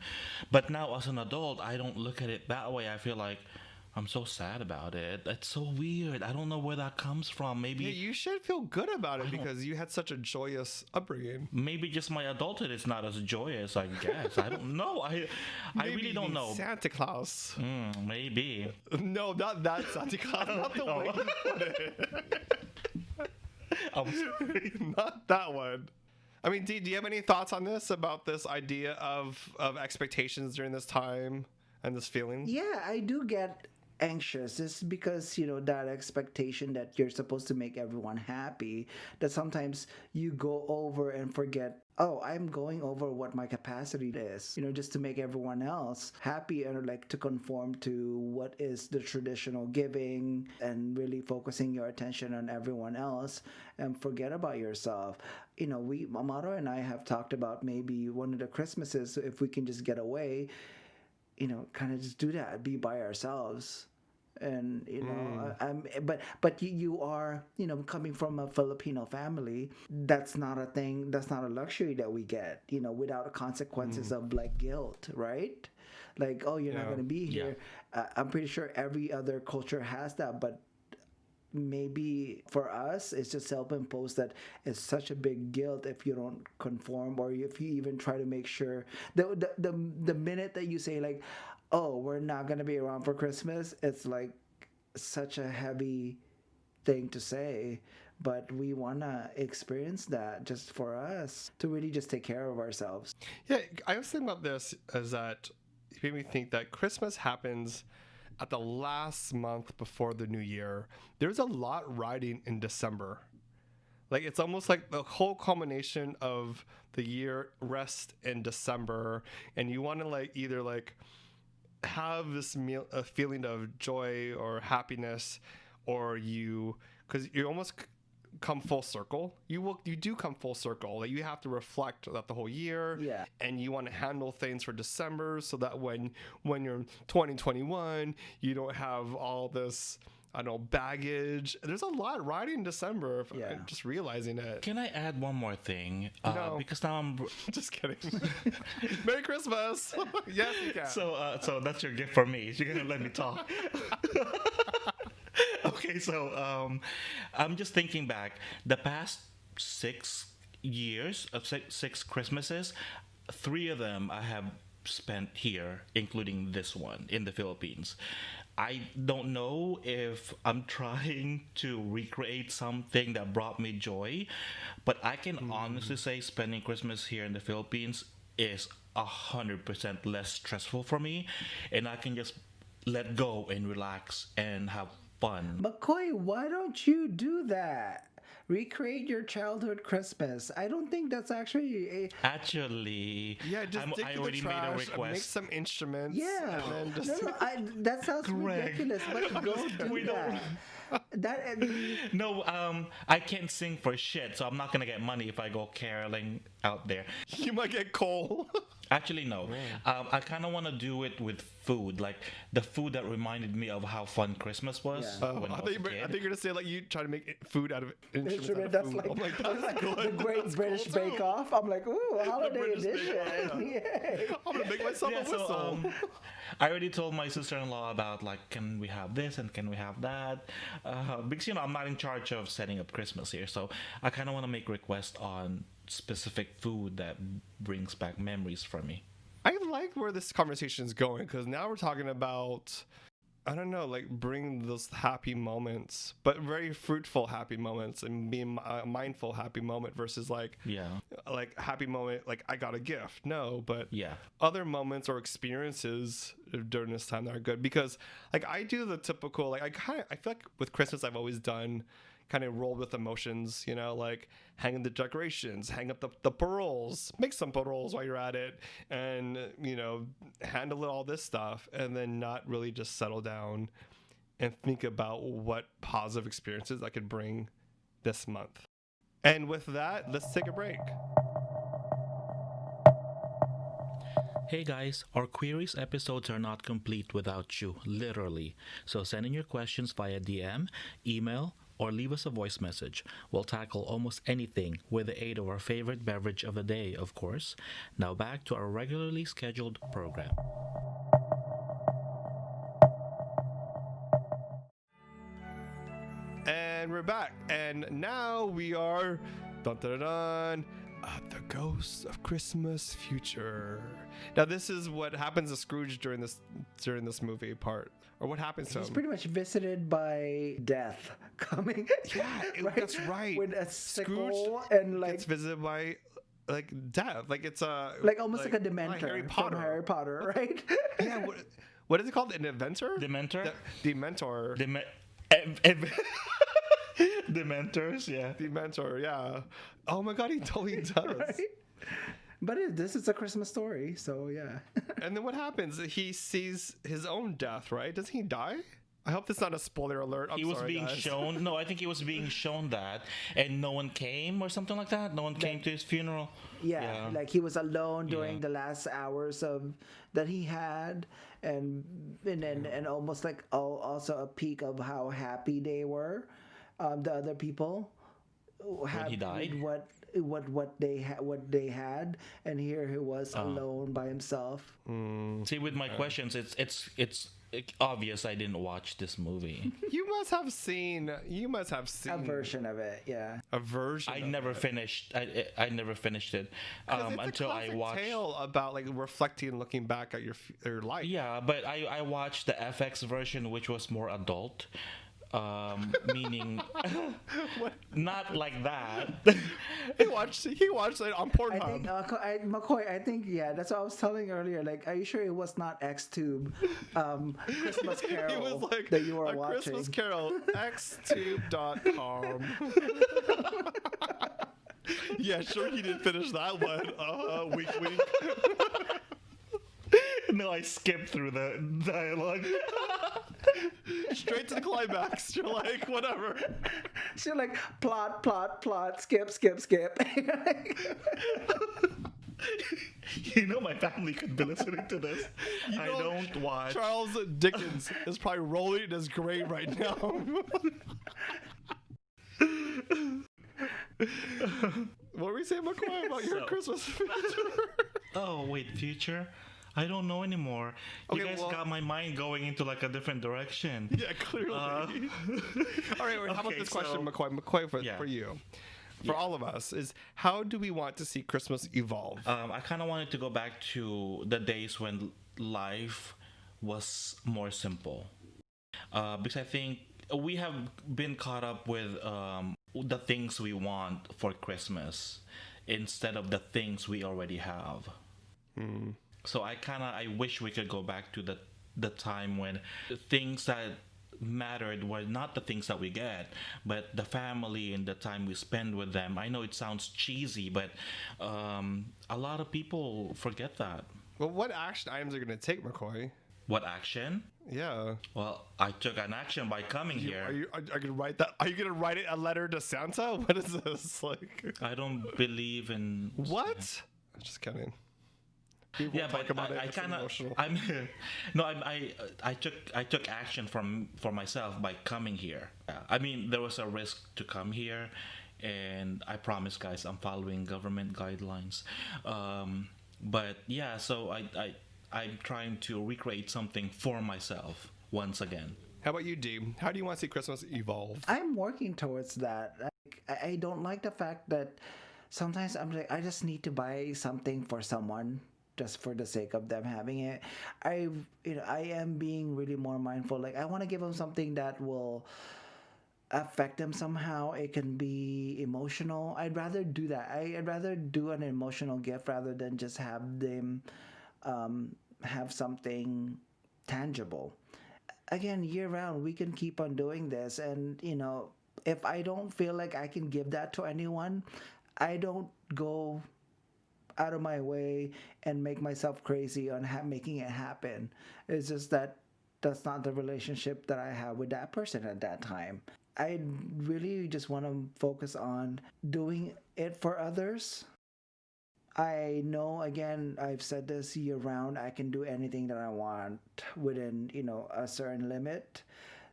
But now as an adult, I don't look at it that way. I feel like I'm so sad about it. It's so weird. I don't know where that comes from. Maybe you should feel good about it, because you had such a joyous upbringing. Maybe just my adulthood is not as joyous, I guess. I don't know. I really don't know. Santa Claus. Maybe. No, not that Santa Claus. Not the way you put it. I'm sorry. Not that one. I mean, do you have any thoughts on this, about this idea of expectations during this time and this feeling? Yeah, I do get anxious. It's because, that expectation that you're supposed to make everyone happy, that sometimes you go over and forget, I'm going over what my capacity is, just to make everyone else happy, and like to conform to what is the traditional giving, and really focusing your attention on everyone else and forget about yourself. Amaro and I have talked about maybe one of the Christmases, if we can just get away, kind of just do that, be by ourselves. And but you are, coming from a Filipino family, that's not a thing, that's not a luxury that we get, without the consequences of like guilt, right? Like, you're not going to be here. I'm pretty sure every other culture has that, but maybe for us it's just self-imposed, that it's such a big guilt if you don't conform, or if you even try to make sure the minute that you say like, we're not gonna be around for Christmas, it's like such a heavy thing to say, but we wanna experience that just for us to really just take care of ourselves. Yeah, I was thinking about this, as that it made me think that Christmas happens at the last month before the new year. There's a lot riding in December. Like, it's almost like the whole culmination of the year rests in December, and you want to like either like have this a feeling of joy or happiness, or because you almost come full circle. You do come full circle. Like, you have to reflect that the whole year, and you want to handle things for December, so that when you're 2021, you don't have all this, I don't know, baggage. There's a lot riding in December. I'm just realizing it. Can I add one more thing? No. Because now I'm just kidding. Merry Christmas. Yes, you can. So that's your gift for me. You're gonna let me talk. Okay, so I'm just thinking back. The past 6 years of six Christmases, 3 of them I have spent here, including this one in the Philippines. I don't know if I'm trying to recreate something that brought me joy, but I can honestly say spending Christmas here in the Philippines is 100% less stressful for me, and I can just let go and relax and have fun. McCoy, why don't you do that? Recreate your childhood Christmas. I don't think that's actually a. Actually, Yeah, just dig I through the already made a trash, make request. some instruments. Yeah. And then just No, that sounds Greg. ridiculous, but go We do don't- that. That No, I can't sing for shit, so I'm not gonna get money if I go caroling out there. you might get coal. Actually, no. I kind of want to do it with food, like the food that reminded me of how fun Christmas was Yeah. when I I was a think kid. you're gonna say like you try to make food out of instruments. instrument Out that's of like, food. I'm like, that's like good. the Great That's British cool, Bake too. Off. I'm like, ooh, holiday British Bake edition. Off, Yay. I'm gonna make myself Yeah, a whistle. I already told my sister-in-law about like, can we have this and can we have that? Because I'm not in charge of setting up Christmas here, so I kind of want to make requests on specific food that brings back memories for me. I like where this conversation is going because now we're talking about, I don't know, like bring those happy moments, but very fruitful happy moments, and being a mindful happy moment versus like happy moment like I got a gift. No, but Yeah. other moments or experiences during this time that are good because like I do the typical like I feel like with Christmas I've always done kind of rolled with emotions, like hanging the decorations, hang up the paroles, make some paroles while you're at it, and handle all this stuff, and then not really just settle down and think about what positive experiences I could bring this month. And with that, let's take a break. Hey guys, our queries episodes are not complete without you, literally. So send in your questions via DM, email, or leave us a voice message. We'll tackle almost anything with the aid of our favorite beverage of the day, of course. Now back to our regularly scheduled program. And we're back. And now we are dun, dun, dun, dun, the Ghosts of Christmas Future. Now this is what happens to Scrooge during this movie part. Or what happens to He's him. pretty much visited by death coming. Yeah, that's right. With a sickle Scrooge and like gets visited by like death. Like it's a almost like a Dementor Harry from Potter. Harry Potter, right? Yeah, what is it called? An inventor? Dementor? Dementor. Dementors, yeah. Dementor, yeah. Oh my god, he totally does. Right? But this is a Christmas story, so yeah. And then what happens? He sees his own death, right? Doesn't he die? I hope that's not a spoiler alert. He was being shown. No, I think he was being shown that, and no one came or something like that. No one came to his funeral. Yeah, like he was alone during the last hours of that he had, and almost like also a peak of how happy they were, the other people. When he died? What they had, and here he was alone by himself. See, with my questions, it's obvious I didn't watch this movie. You must have seen A version of it, yeah. a version. I of never it. finished. I never finished it 'Cause it's until a I classic watched. tale about like reflecting and looking back at your life. Yeah, but I watched the FX version, which was more adult. Meaning not like that. He watched it on I Pornhub. think McCoy. I think that's what I was telling earlier. Like, are you sure it was not X-Tube Christmas Carol He was like that you were a watching? Christmas Carol xtube.com. Yeah, sure he didn't finish that one. Wink, wink. No, I skipped through the dialogue. Straight to the climax. You're like, whatever. She's like plot, skip. My family could be listening to this. I don't watch. Charles Dickens is probably rolling in his grave right now. What were we saying, McCoy, about your Christmas future? Oh wait, future? I don't know anymore. You Okay, guys well- got my mind going into like a different direction. Yeah, clearly. All right, how about Okay, this question, so- McCoy, for you? For Yeah. all of us, is how do we want to see Christmas evolve? I kind of wanted to go back to the days when life was more simple. Because I think we have been caught up with the things we want for Christmas instead of the things we already have. So I wish we could go back to the time when the things that mattered were not the things that we get, but the family and the time we spend with them. I know it sounds cheesy, but a lot of people forget that. Well, what action items are you going to take, McCoy? What action? Yeah. Well, I took an action by coming here. Are you gonna write that? Are you gonna write it a letter to Santa? What is this like? I don't believe in What? Just kidding. People Yeah, talk but about it, I it's kind of emotional. I'm no I took action for myself by coming here. I mean, there was a risk to come here, and I promise, guys, I'm following government guidelines. But yeah, so I'm trying to recreate something for myself once again. How about you, Dee? How do you want to see Christmas evolve? I'm working towards that. Like, I don't like the fact that sometimes I'm like, I just need to buy something for someone just for the sake of them having it. I am being really more mindful. Like, I want to give them something that will affect them somehow. It can be emotional. I'd rather do that. I'd rather do an emotional gift rather than just have them have something tangible. Again, year round, we can keep on doing this. And, if I don't feel like I can give that to anyone, I don't go out of my way and make myself crazy on making it happen. It's just that that's not the relationship that I have with that person at that time. I really just want to focus on doing it for others. I know, again, I've said this year round, I can do anything that I want within, a certain limit.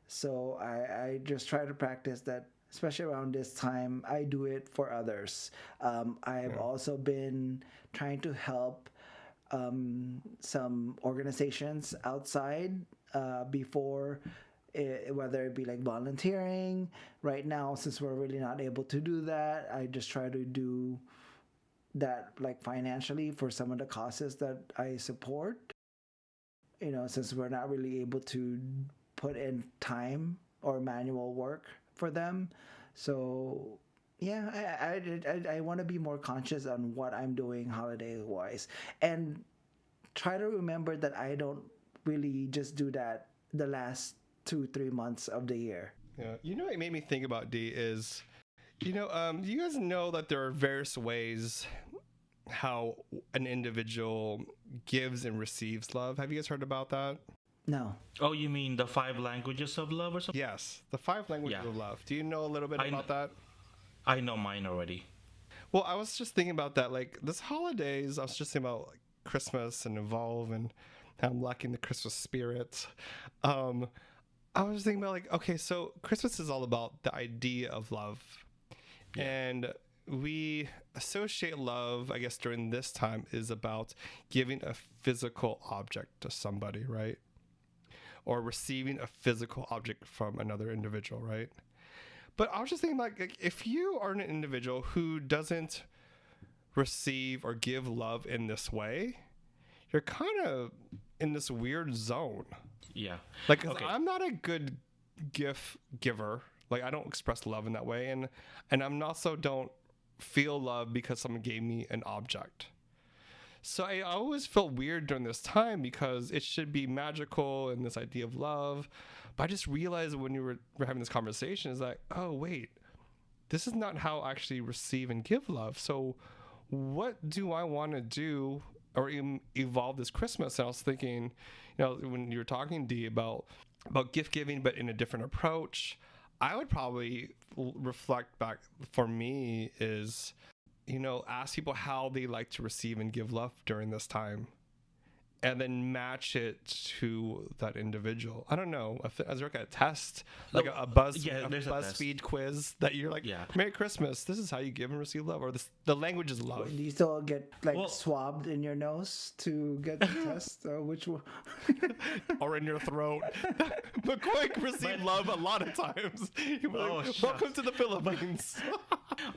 So I just try to practice that, especially around this time. I do it for others. I've also been trying to help some organizations outside before, whether it be like volunteering. Right now, since we're really not able to do that, I just try to do that like financially for some of the causes that I support. Since we're not really able to put in time or manual work for them. So yeah, I want to be more conscious on what I'm doing holiday wise, and try to remember that I don't really just do that the last 2-3 months of the year. Yeah. What it made me think about, Dee, is, do you guys know that there are various ways how an individual gives and receives love? Have you guys heard about that? No. Oh, you mean the 5 languages of love or something? Yes, the 5 languages Yeah. of love. Do you know a little bit about that? I know mine already. Well, I was just thinking about that. Like, this holidays, I was just thinking about like Christmas and Evolve and how I'm lacking the Christmas spirit. I was thinking about like, okay, so Christmas is all about the idea of love. Yeah. And we associate love, I guess, during this time is about giving a physical object to somebody, right? Or receiving a physical object from another individual, right? But I was just thinking, like if you are an individual who doesn't receive or give love in this way, you're kind of in this weird zone. Yeah. Like, 'cause Okay. I'm not a good gift giver. Like, I don't express love in that way, and I'm also don't feel love because someone gave me an object. So I always felt weird during this time because it should be magical and this idea of love. But I just realized when we're having this conversation is like, oh wait, this is not how I actually receive and give love. So what do I want to do or evolve this Christmas? And I was thinking, when you were talking, Dee, about gift giving, but in a different approach, I would probably reflect back for me is, ask people how they like to receive and give love during this time, and then match it to that individual. I don't know. As like a test, like a BuzzFeed quiz that you're like, Yeah. Merry Christmas. This is how you give and receive love, or the language is love. Do you still get swabbed in your nose to get the test? Which one? Or in your throat. McCoy received love a lot of times. He'd be like, shucks. welcome to the Philippines.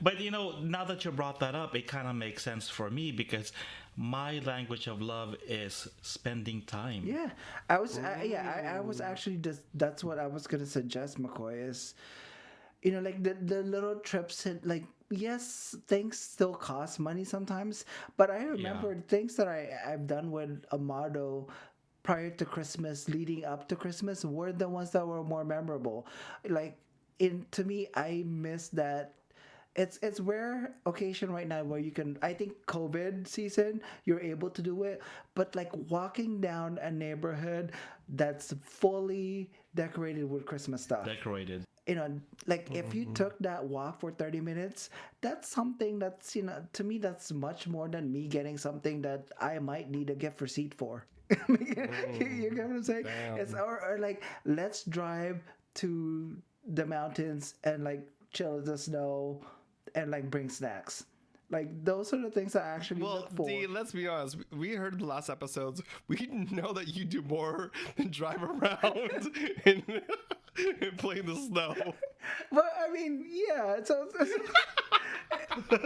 But now that you brought that up, it kind of makes sense for me because my language of love is spending time. Yeah, I was actually just that's what I was gonna suggest, McCoy, is like the little trips and like yes, things still cost money sometimes, but I remember things that I've done with Amado prior to Christmas, leading up to Christmas, were the ones that were more memorable. Like to me, I miss that. It's rare occasion right now where you can, I think COVID season you're able to do it, but like walking down a neighborhood that's fully decorated with Christmas stuff, Decorated. Like if you took that walk for 30 minutes, that's something that's, to me, that's much more than me getting something that I might need a gift receipt for. You get what I'm saying? Damn. It's or like, let's drive to the mountains and like chill in the snow and like bring snacks. Like those are the things I actually Well, look for. D, let's be honest. We heard in the last episodes. We know that you do more than drive around and play in the snow. But I mean, yeah. So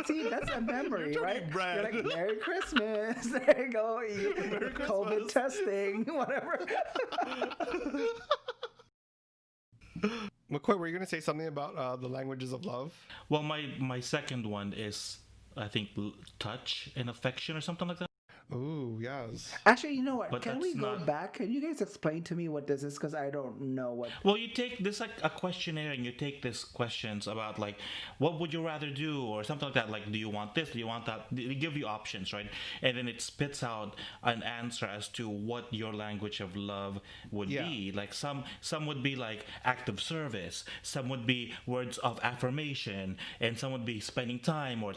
see, that's a memory, You're right? turning red. You're like, Merry Christmas. There you go. Merry COVID Christmas. testing, whatever. McCoy, were you going to say something about the languages of love? Well, my second one is, I think, touch and affection or something like that. Ooh, yes. Actually, you know what? But Can we that's go not- back? Can you guys explain to me what this is? Because I don't know what. Well, you take this like a questionnaire and you take these questions about like, what would you rather do or something like that. Like, do you want this? Do you want that? They give you options, right? And then it spits out an answer as to what your language of love would Yeah. be. Like some would be like act of service. Some would be words of affirmation, and some would be spending time, or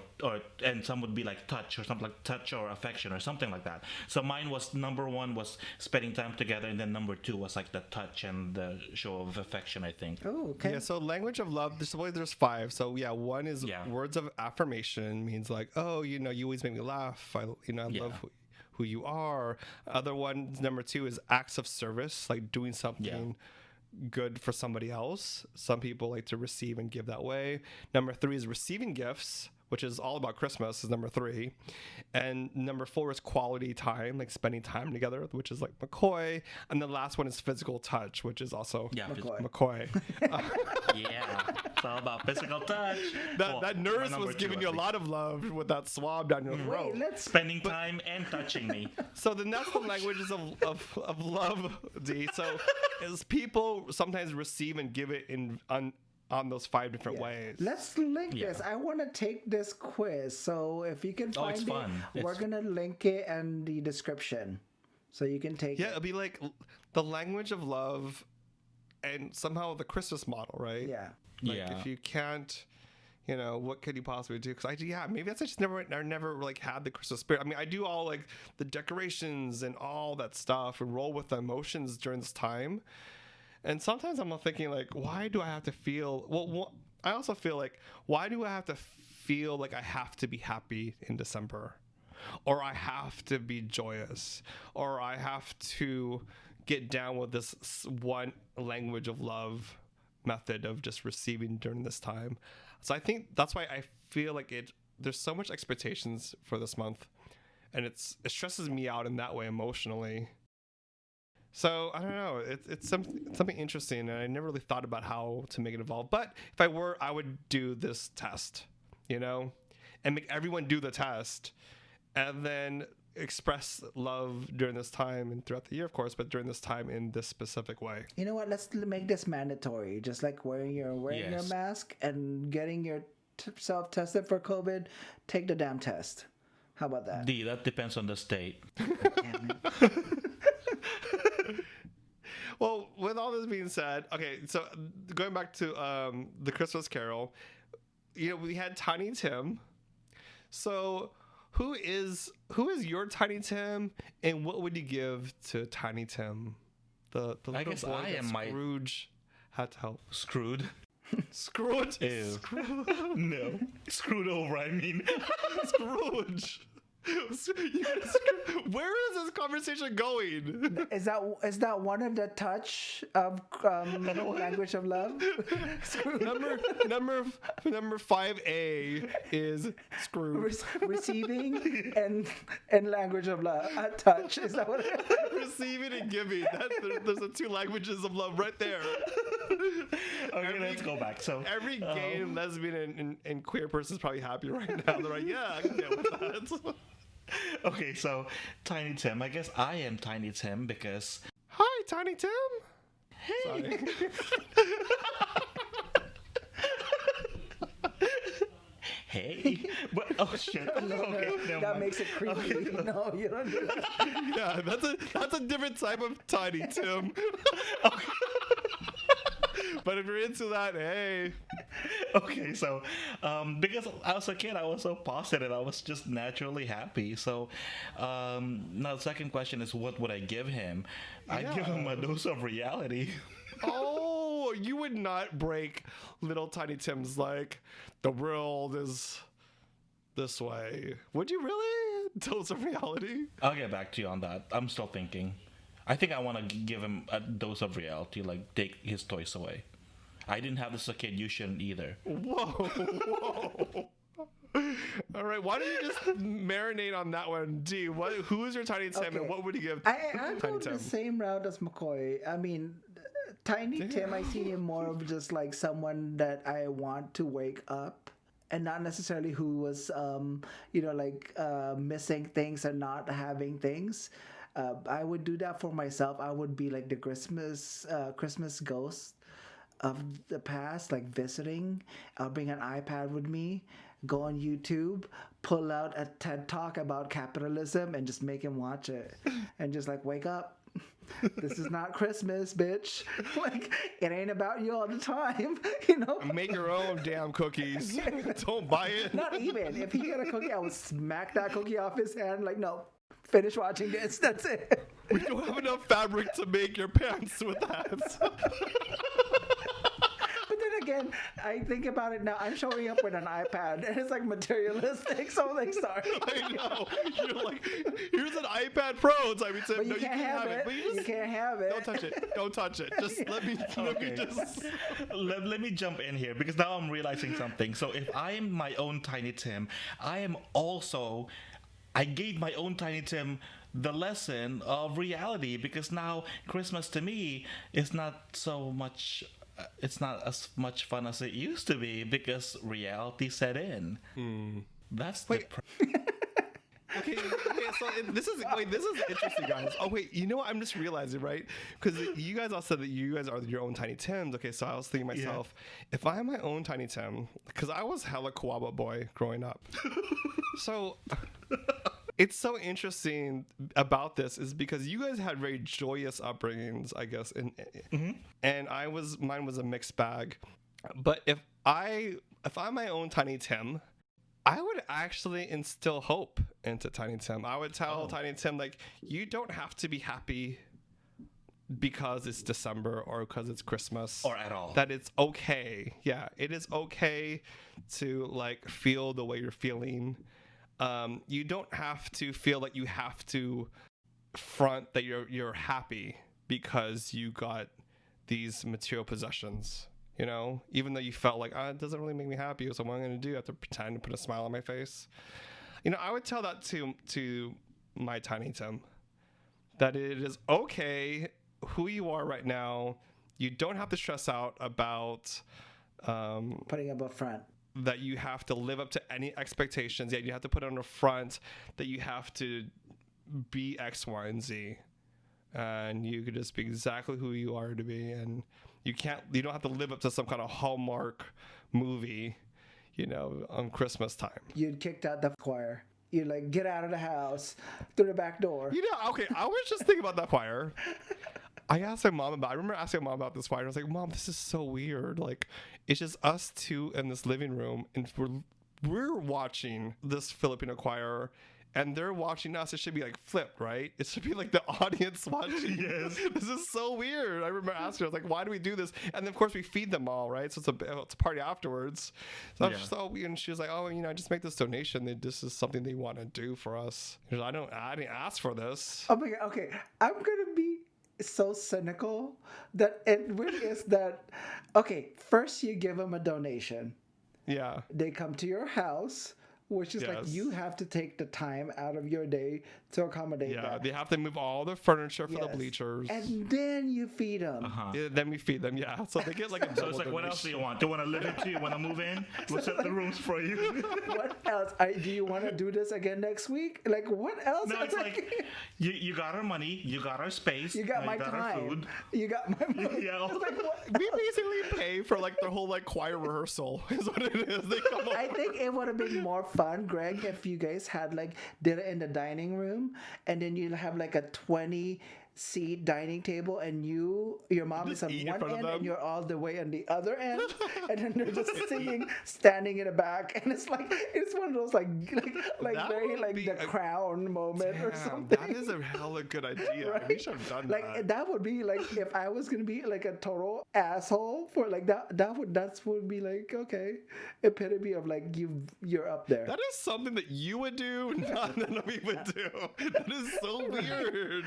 and some would be like touch or something like touch or affection or something like that. So mine was number one was spending time together, and then number two was like the touch and the show of affection, I think. Oh, okay. Yeah, so language of love, there's 5. So yeah, one is Yeah. words of affirmation, means like, oh, you always make me laugh. I love who you are. Other one, number 2 is acts of service, like doing something good for somebody else. Some people like to receive and give that way. Number 3 is receiving gifts, which is all about Christmas, is number 3. And number 4 is quality time, like spending time together, which is like McCoy. And the last one is physical touch, which is also Yeah, McCoy. yeah. It's all about physical touch. That nurse my number was two, giving at you a least. lot of love with that swab down your throat. Wait, let's. Spending time and touching me. So then that's the languages of love, D. So is people sometimes receive and give it on those 5 different ways. Let's link Yeah. this. I want to take this quiz. So if you can find it's it, fun. we're It's- gonna link it in the description, so you can take Yeah, it. it'll be like the language of love and somehow the Christmas model, right? Yeah. Like Yeah. if you can't, what could you possibly do? Because maybe that's just I never like had the Christmas spirit. I mean, I do all like the decorations and all that stuff and roll with the emotions during this time. And sometimes I'm thinking like, why do I have to feel? Well, I also feel like, why do I have to feel like I have to be happy in December, or I have to be joyous, or I have to get down with this one language of love method of just receiving during this time? So I think that's why I feel like there's so much expectations for this month, and it stresses me out in that way emotionally. So I don't know. It's something interesting, and I never really thought about how to make it evolve. But if I were, I would do this test, and make everyone do the test, and then express love during this time and throughout the year, of course, but during this time in this specific way. You know what? Let's make this mandatory. Just like wearing your Yes. mask and getting your self tested for COVID. Take the damn test. How about that? D, that depends on the state. Damn it. Well, with all this being said, okay, so going back to the Christmas Carol, we had Tiny Tim. So who is your Tiny Tim, and what would you give to Tiny Tim? The I little guess boy I that am my- Scrooge had to help. Screwed. Scrooge. Ew. No. Screwed over, I mean. Scrooge. Where is this conversation going? Is that one of the touch of language of love? number 5A is screw. Receiving and language of love. Touch. Is that what it is? Receiving and giving. There's the two languages of love right there. Okay, let's go back. So every gay and lesbian and queer person is probably happy right now. They're like, yeah, I can deal with that. Okay, so Tiny Tim. I guess I am Tiny Tim because. Hi, Tiny Tim. Hey. Sorry. Hey. What? Oh shit. No, Okay, never that mind. makes it creepy. Okay. No, you don't do that. Yeah, that's a different type of Tiny Tim. But if you're into that, hey. Okay, so because I was a kid, I was so positive. I was just naturally happy. So now the second question is, what would I give him? I'd give him a dose of reality. Oh, you would not break little Tiny Tim's like, the world is this way. Would you really? Dose of reality? I'll get back to you on that. I'm still thinking. I think I want to give him a dose of reality, like take his toys away. I didn't have this as a kid. You shouldn't either. Whoa. All right, why don't you just marinate on that one? D, who is your Tiny Tim and what would you give I go Tiny Tim? the same route as McCoy. I mean, Tiny Tim, I see him more of just like someone that I want to wake up, and not necessarily who was, missing things and not having things. I would do that for myself. I would be like the Christmas ghost of the past, like visiting. I'll bring an iPad with me, go on YouTube, pull out a TED Talk about capitalism, and just make him watch it, and just like wake up. This is not Christmas, bitch. Like, it ain't about you all the time, Make your own damn cookies. Don't buy it. Not even. If he got a cookie, I would smack that cookie off his hand. Like, no, finish watching this. That's it. We don't have enough fabric to make your pants with that. But then again, I think about it now. I'm showing up with an iPad, and it's like materialistic. So I'm like, sorry. I know. You're like, here's an iPad Pro. Tiny Tim. But you No, can't have it. But You can't have it. Don't touch it. Don't touch it. Just let me Okay. just. Let me jump in here because now I'm realizing something. So if I am my own Tiny Tim, I gave my own Tiny Tim the lesson of reality, because now Christmas to me is not so much. It's not as much fun as it used to be because reality set in. That's the. Okay, so this is interesting, guys. Oh wait, you know what? I'm just realizing, right? Because you guys all said that you guys are your own Tiny Tims. Okay, so I was thinking to myself, if I am my own Tiny Tim, because I was hella Kawaba boy growing up, so it's so interesting about this is because you guys had very joyous upbringings, I guess, and mine was a mixed bag. But if I'm my own Tiny Tim, I would actually instill hope into Tiny Tim. I would tell Tiny Tim, like, you don't have to be happy because it's December or because it's Christmas. Or at all. That it's okay. Yeah, it is okay to, like, feel the way you're feeling. You don't have to feel like you have to front that you're happy because you got these material possessions. Even though you felt like, it doesn't really make me happy, so what I'm going to do, I have to pretend to put a smile on my face. I would tell that to my Tiny Tim, that it is okay who you are right now. You don't have to stress out about Putting up a front. that you have to live up to any expectations. Yeah, you have to put on a front that you have to be X, Y, and Z. And you could just be exactly who you are to be, and you don't have to live up to some kind of Hallmark movie, on Christmas time. You'd kicked out the choir. You'd like, get out of the house through the back door. Okay, I was just thinking about that choir. I remember asking my mom about this choir. I was like, Mom, this is so weird. Like, it's just us two in this living room, and we're watching this Filipino choir, and they're watching us. It should be like flipped, right? It should be like the audience watching. Yes. This is so weird. I remember asking her, I was like, why do we do this? And then of course we feed them all, right? So it's a party afterwards. So I was just, and she was like, oh, I just make this donation. This is something they want to do for us. I didn't ask for this. Oh my God. Okay, I'm gonna be so cynical that it really is that. Okay, first you give them a donation. Yeah. They come to your house, which is like you have to take the time out of your day to accommodate that. They have to move all the furniture for the bleachers. And then you feed them. Then we feed them, So they get like a So it's like, what else do you want? Do you want to live it to you? Want to move in? We'll set the rooms for you. What else? Do you want to do this again next week? Like, what else? No, it's like, you got our money, you got our space, you got my got time. our food. You got my money. Yeah. It's like, what? we basically pay for like the whole like choir rehearsal is what it is. They come over. I think it would have been more fun, Greg, if you guys had like dinner in the dining room, and then you'll have like a 20-seat dining table, and your mom is on one end and you're all the way on the other end, and then they're just singing, standing in the back, and it's one of those like very like the Crown moment or something. That is a hella good idea. Right? We should have done that. That would be like if I was gonna be like a total asshole for like that. That would be like, okay, epitome of like you're up there. That is something that you would do, not that we would do. That is so weird.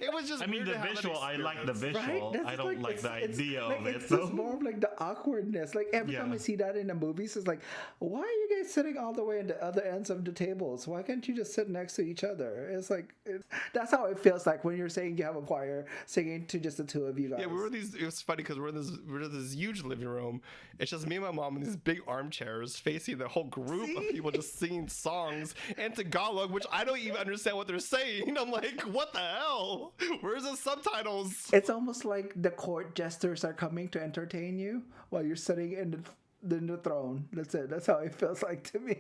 It was just. I mean, the visual. I like the visual. Right? I don't like the idea of it. It's just more of like the awkwardness. Like every time I see that in the movies, it's like, why are you guys sitting all the way at the other ends of the tables? Why can't you just sit next to each other? It's like that's how it feels like when you're saying you have a choir singing to just the two of you guys. Yeah, it was funny because we're in this huge living room. It's just me and my mom in these big armchairs facing the whole group of people just singing songs in Tagalog, which I don't even understand what they're saying. I'm like, what the hell? Where's the subtitles? It's almost like the court jesters are coming to entertain you while you're sitting in the throne. That's it. That's how it feels like to me.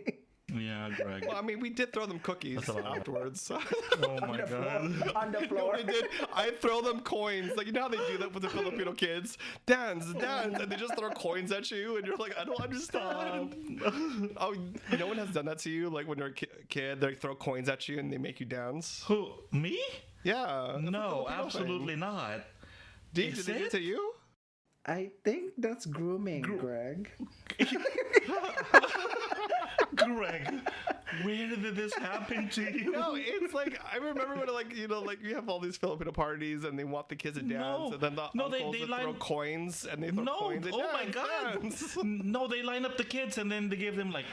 Yeah, Greg. Well, I mean, we did throw them cookies afterwards. Oh my God. On the You know floor. what I did? I throw them coins. Like, you know how they do that with the Filipino kids? Dance, and they just throw coins at you, and you're like, I don't understand. Oh, no one has done that to you? Like, when you're a kid, they throw coins at you, and they make you dance? Who? Me? Yeah. that's a No, Filipino absolutely thing. not. Did they do it to you? I think that's grooming, Greg. Greg, where did this happen to you? No, it's like I remember when like you have all these Filipino parties and they want the kids to dance, and then the uncles would throw coins and they throw coins. And my God! dance. No, they line up the kids and then they give them like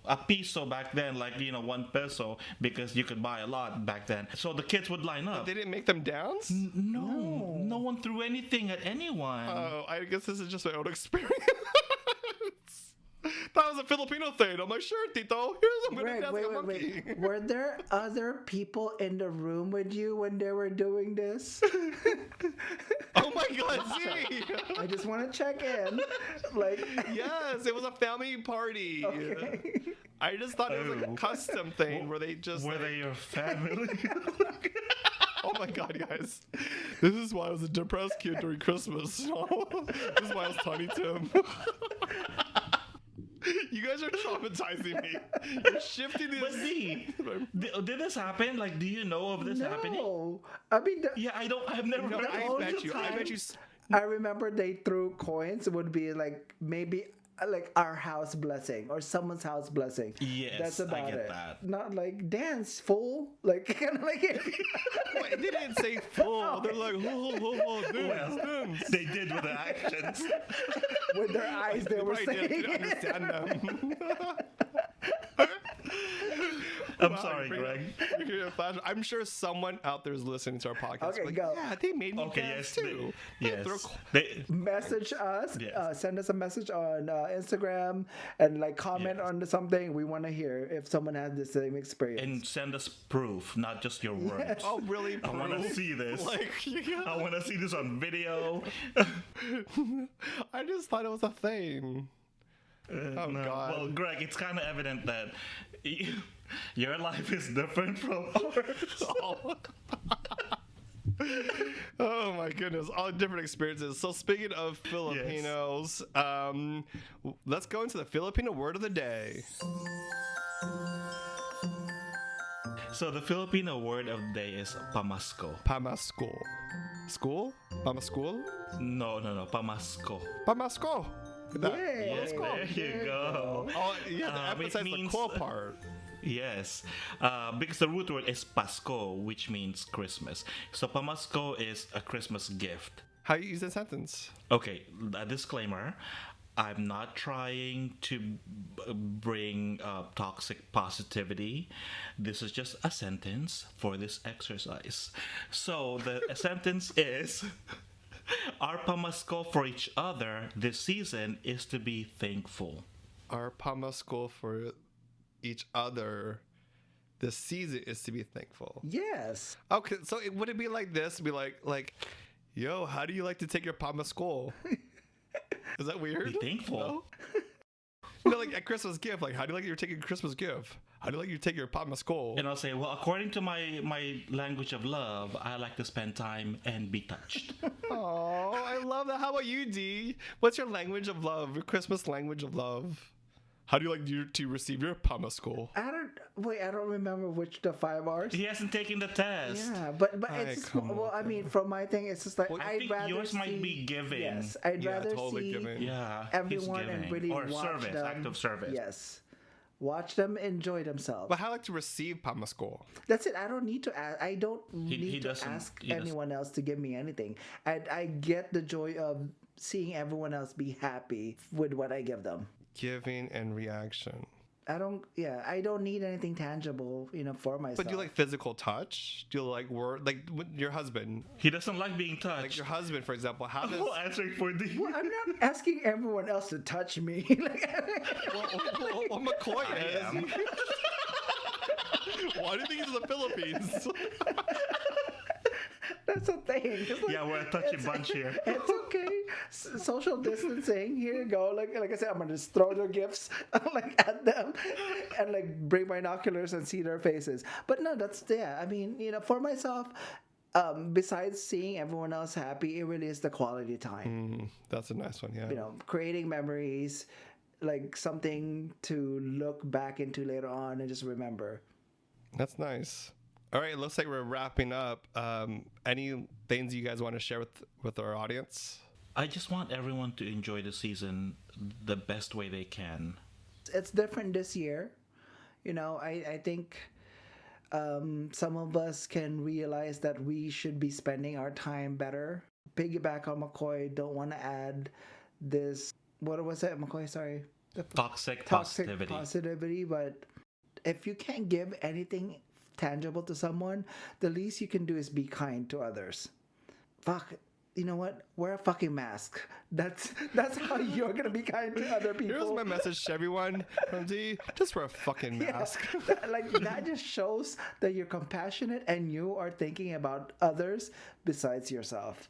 a peso back then, like 1 peso because you could buy a lot back then. So the kids would line up. They didn't make them dance. No one threw anything at anyone. Oh, I guess this is just my own experience. That was a Filipino thing. I'm like, sure, Tito. I'm gonna dance like a monkey. Wait. Were there other people in the room with you when they were doing this? Oh my God, see? I just want to check in. Like, Yes, it was a family party. okay. I just thought it was like a custom thing where they just. Were they your family? Oh my God, guys. This is why I was a depressed kid during Christmas. This is why I was Tiny Tim. You guys are traumatizing me. You're shifting this. But Z, did this happen? Like, do you know of this happening? No. I mean, Yeah, I've never No, heard I of bet you. I bet you. I remember they threw coins. It would be like maybe like our house blessing or someone's house blessing. Yes, that's about I get it. that. Not like dance fool. Like kind of like. Wait, they didn't say full. They're like, dance. They did with their actions. With their eyes, they were Probably saying. didn't understand them. I'm sorry, Greg. You're hearing a flash. I'm sure someone out there is listening to our podcast. Okay, like, go. Yeah, they made me Okay, dance yes, too. yes. Throw Message us, Yes. send us a message on Instagram, and like comment on something. We want to hear if someone has the same experience. And send us proof, not just your words. Oh, really? I want to Proof? see this. Like, I want to see this on video. I just thought it was a thing. Oh, No. God. Well, Greg, it's kind of evident that your life is different from ours. Oh my goodness, all different experiences. So speaking of Filipinos, let's go into the Filipino word of the day. So the Filipino word of the day is pamasko. Pamasko. School? Pamaskul? No, pamasko. Pamasko. Look at that. Yay. Yes, there you go. Oh, you have to It emphasize the means- cool part. Yes, because the root word is Pasko, which means Christmas. So pamasko is a Christmas gift. How you use the sentence? Okay, a disclaimer. I'm not trying to bring toxic positivity. This is just a sentence for this exercise. So the sentence is, our pamasko for each other this season is to be thankful. Our pamasko for each other this season is to be thankful. Yes. Okay, so would it be like this? Be like, yo, how do you like to take your pamasko? Is that weird? Be thankful. No? No, like a Christmas gift. Like, how do you like you're taking a Christmas gift? How do you like you take your pamasko? And I'll say, well, according to my language of love, I like to spend time and be touched. Oh, I love that. How about you, D? What's your language of love? Your Christmas language of love? How do you like to receive your pamasko? I don't remember which the 5 R's. He hasn't taken the test. Yeah, but Ay, it's just, come well, on. I mean, from my thing, it's just like I I'd think rather yours might see- be giving. Yes, I'd Yeah, rather totally see giving. Yeah, he's everyone and giving. really or watch service, them. act of service. Yes, watch them enjoy themselves. But how do you like to receive pamasko? That's it. I don't need to ask. I don't he need to doesn't- ask he doesn't. anyone else to give me anything. I get the joy of seeing everyone else be happy with what I give them. Giving and reaction. I don't need anything tangible, for myself. But do you like physical touch? Do you like word? Like with your husband? He doesn't like being Like touched. your husband, for example. How does? Well, answering for the. Well, I'm not asking everyone else to touch me. well, McCoy I is. am. Why do you think he's in the Philippines? That's a thing. It's like, Yeah, we're a touchy bunch here. It's okay. Social distancing. Here you go. Like I said, I'm gonna just throw their gifts like at them, and like bring binoculars and see their faces. But no, that's I mean, for myself, besides seeing everyone else happy, it really is the quality time. That's a nice one. Yeah. Creating memories, like something to look back into later on and just remember. That's nice. All right, it looks like we're wrapping up. Any things you guys want to share with our audience? I just want everyone to enjoy the season the best way they can. It's different this year. I think some of us can realize that we should be spending our time better. Piggyback on McCoy, don't want to add this, what was it, McCoy? Sorry. Toxic Toxic positivity. positivity. But if you can't give anything tangible to someone, the least you can do is be kind to others. Fuck. You know what? Wear a fucking mask. That's how you're gonna be kind to other people. Here's my message to everyone from D. Just wear a fucking mask. That just shows that you're compassionate and you are thinking about others besides yourself.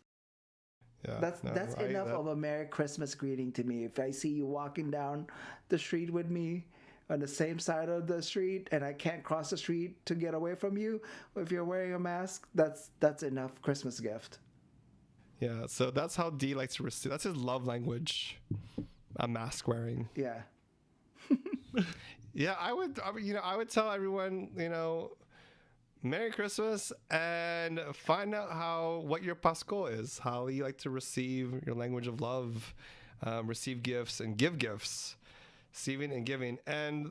Yeah, That's right, enough of a Merry Christmas greeting to me. If I see you walking down the street with me on the same side of the street and I can't cross the street to get away from you, if you're wearing a mask, that's enough Christmas gift. Yeah, so that's how D likes to receive. That's his love language. A mask wearing. Yeah. Yeah, I would tell everyone, Merry Christmas and find out what your Pasco is, how you like to receive your language of love, receive gifts and give gifts, receiving and giving. And,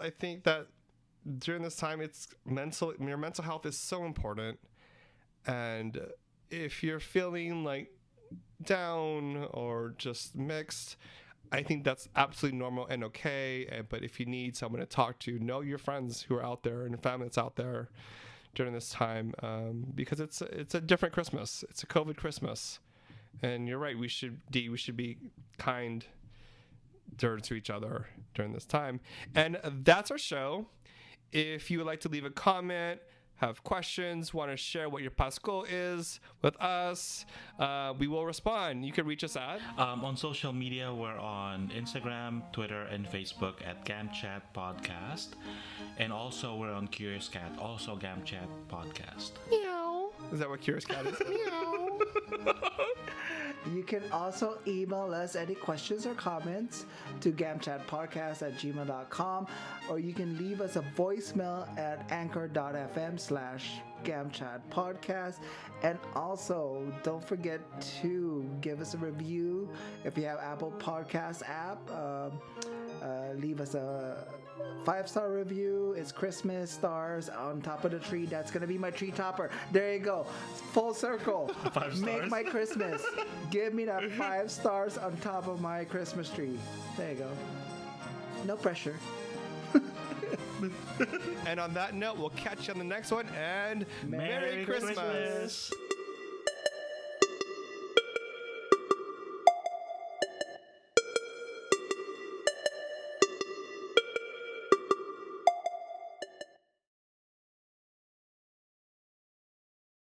I think that during this time, your mental health is so important. And if you're feeling like down or just mixed, I think that's absolutely normal and okay. But if you need someone to talk to, know your friends who are out there and family that's out there during this time, because it's a different Christmas. It's a COVID Christmas, and you're right. We should be kind to each other during this time. And that's our show. If you would like to leave a comment, have questions, want to share what your Pasco is with us, we will respond. You can reach us at On social media, we're on Instagram, Twitter, and Facebook at GamChat Podcast. And also we're on Curious Cat, also GamChat Podcast. Meow. Is that what Curious Cat is? Meow. You can also email us any questions or comments to gamchatpodcast@gmail.com, or you can leave us a voicemail at anchor.fm/gamchatpodcast. And also, don't forget to give us a review if you have Apple Podcast app. Leave us a 5-star review. It's Christmas stars on top of the tree. That's gonna be my tree topper. There you go. Full circle. 5 stars. Make my Christmas. Give me that 5 stars on top of my Christmas tree. There you go. No pressure. And on that note, we'll catch you on the next one. And Merry Christmas.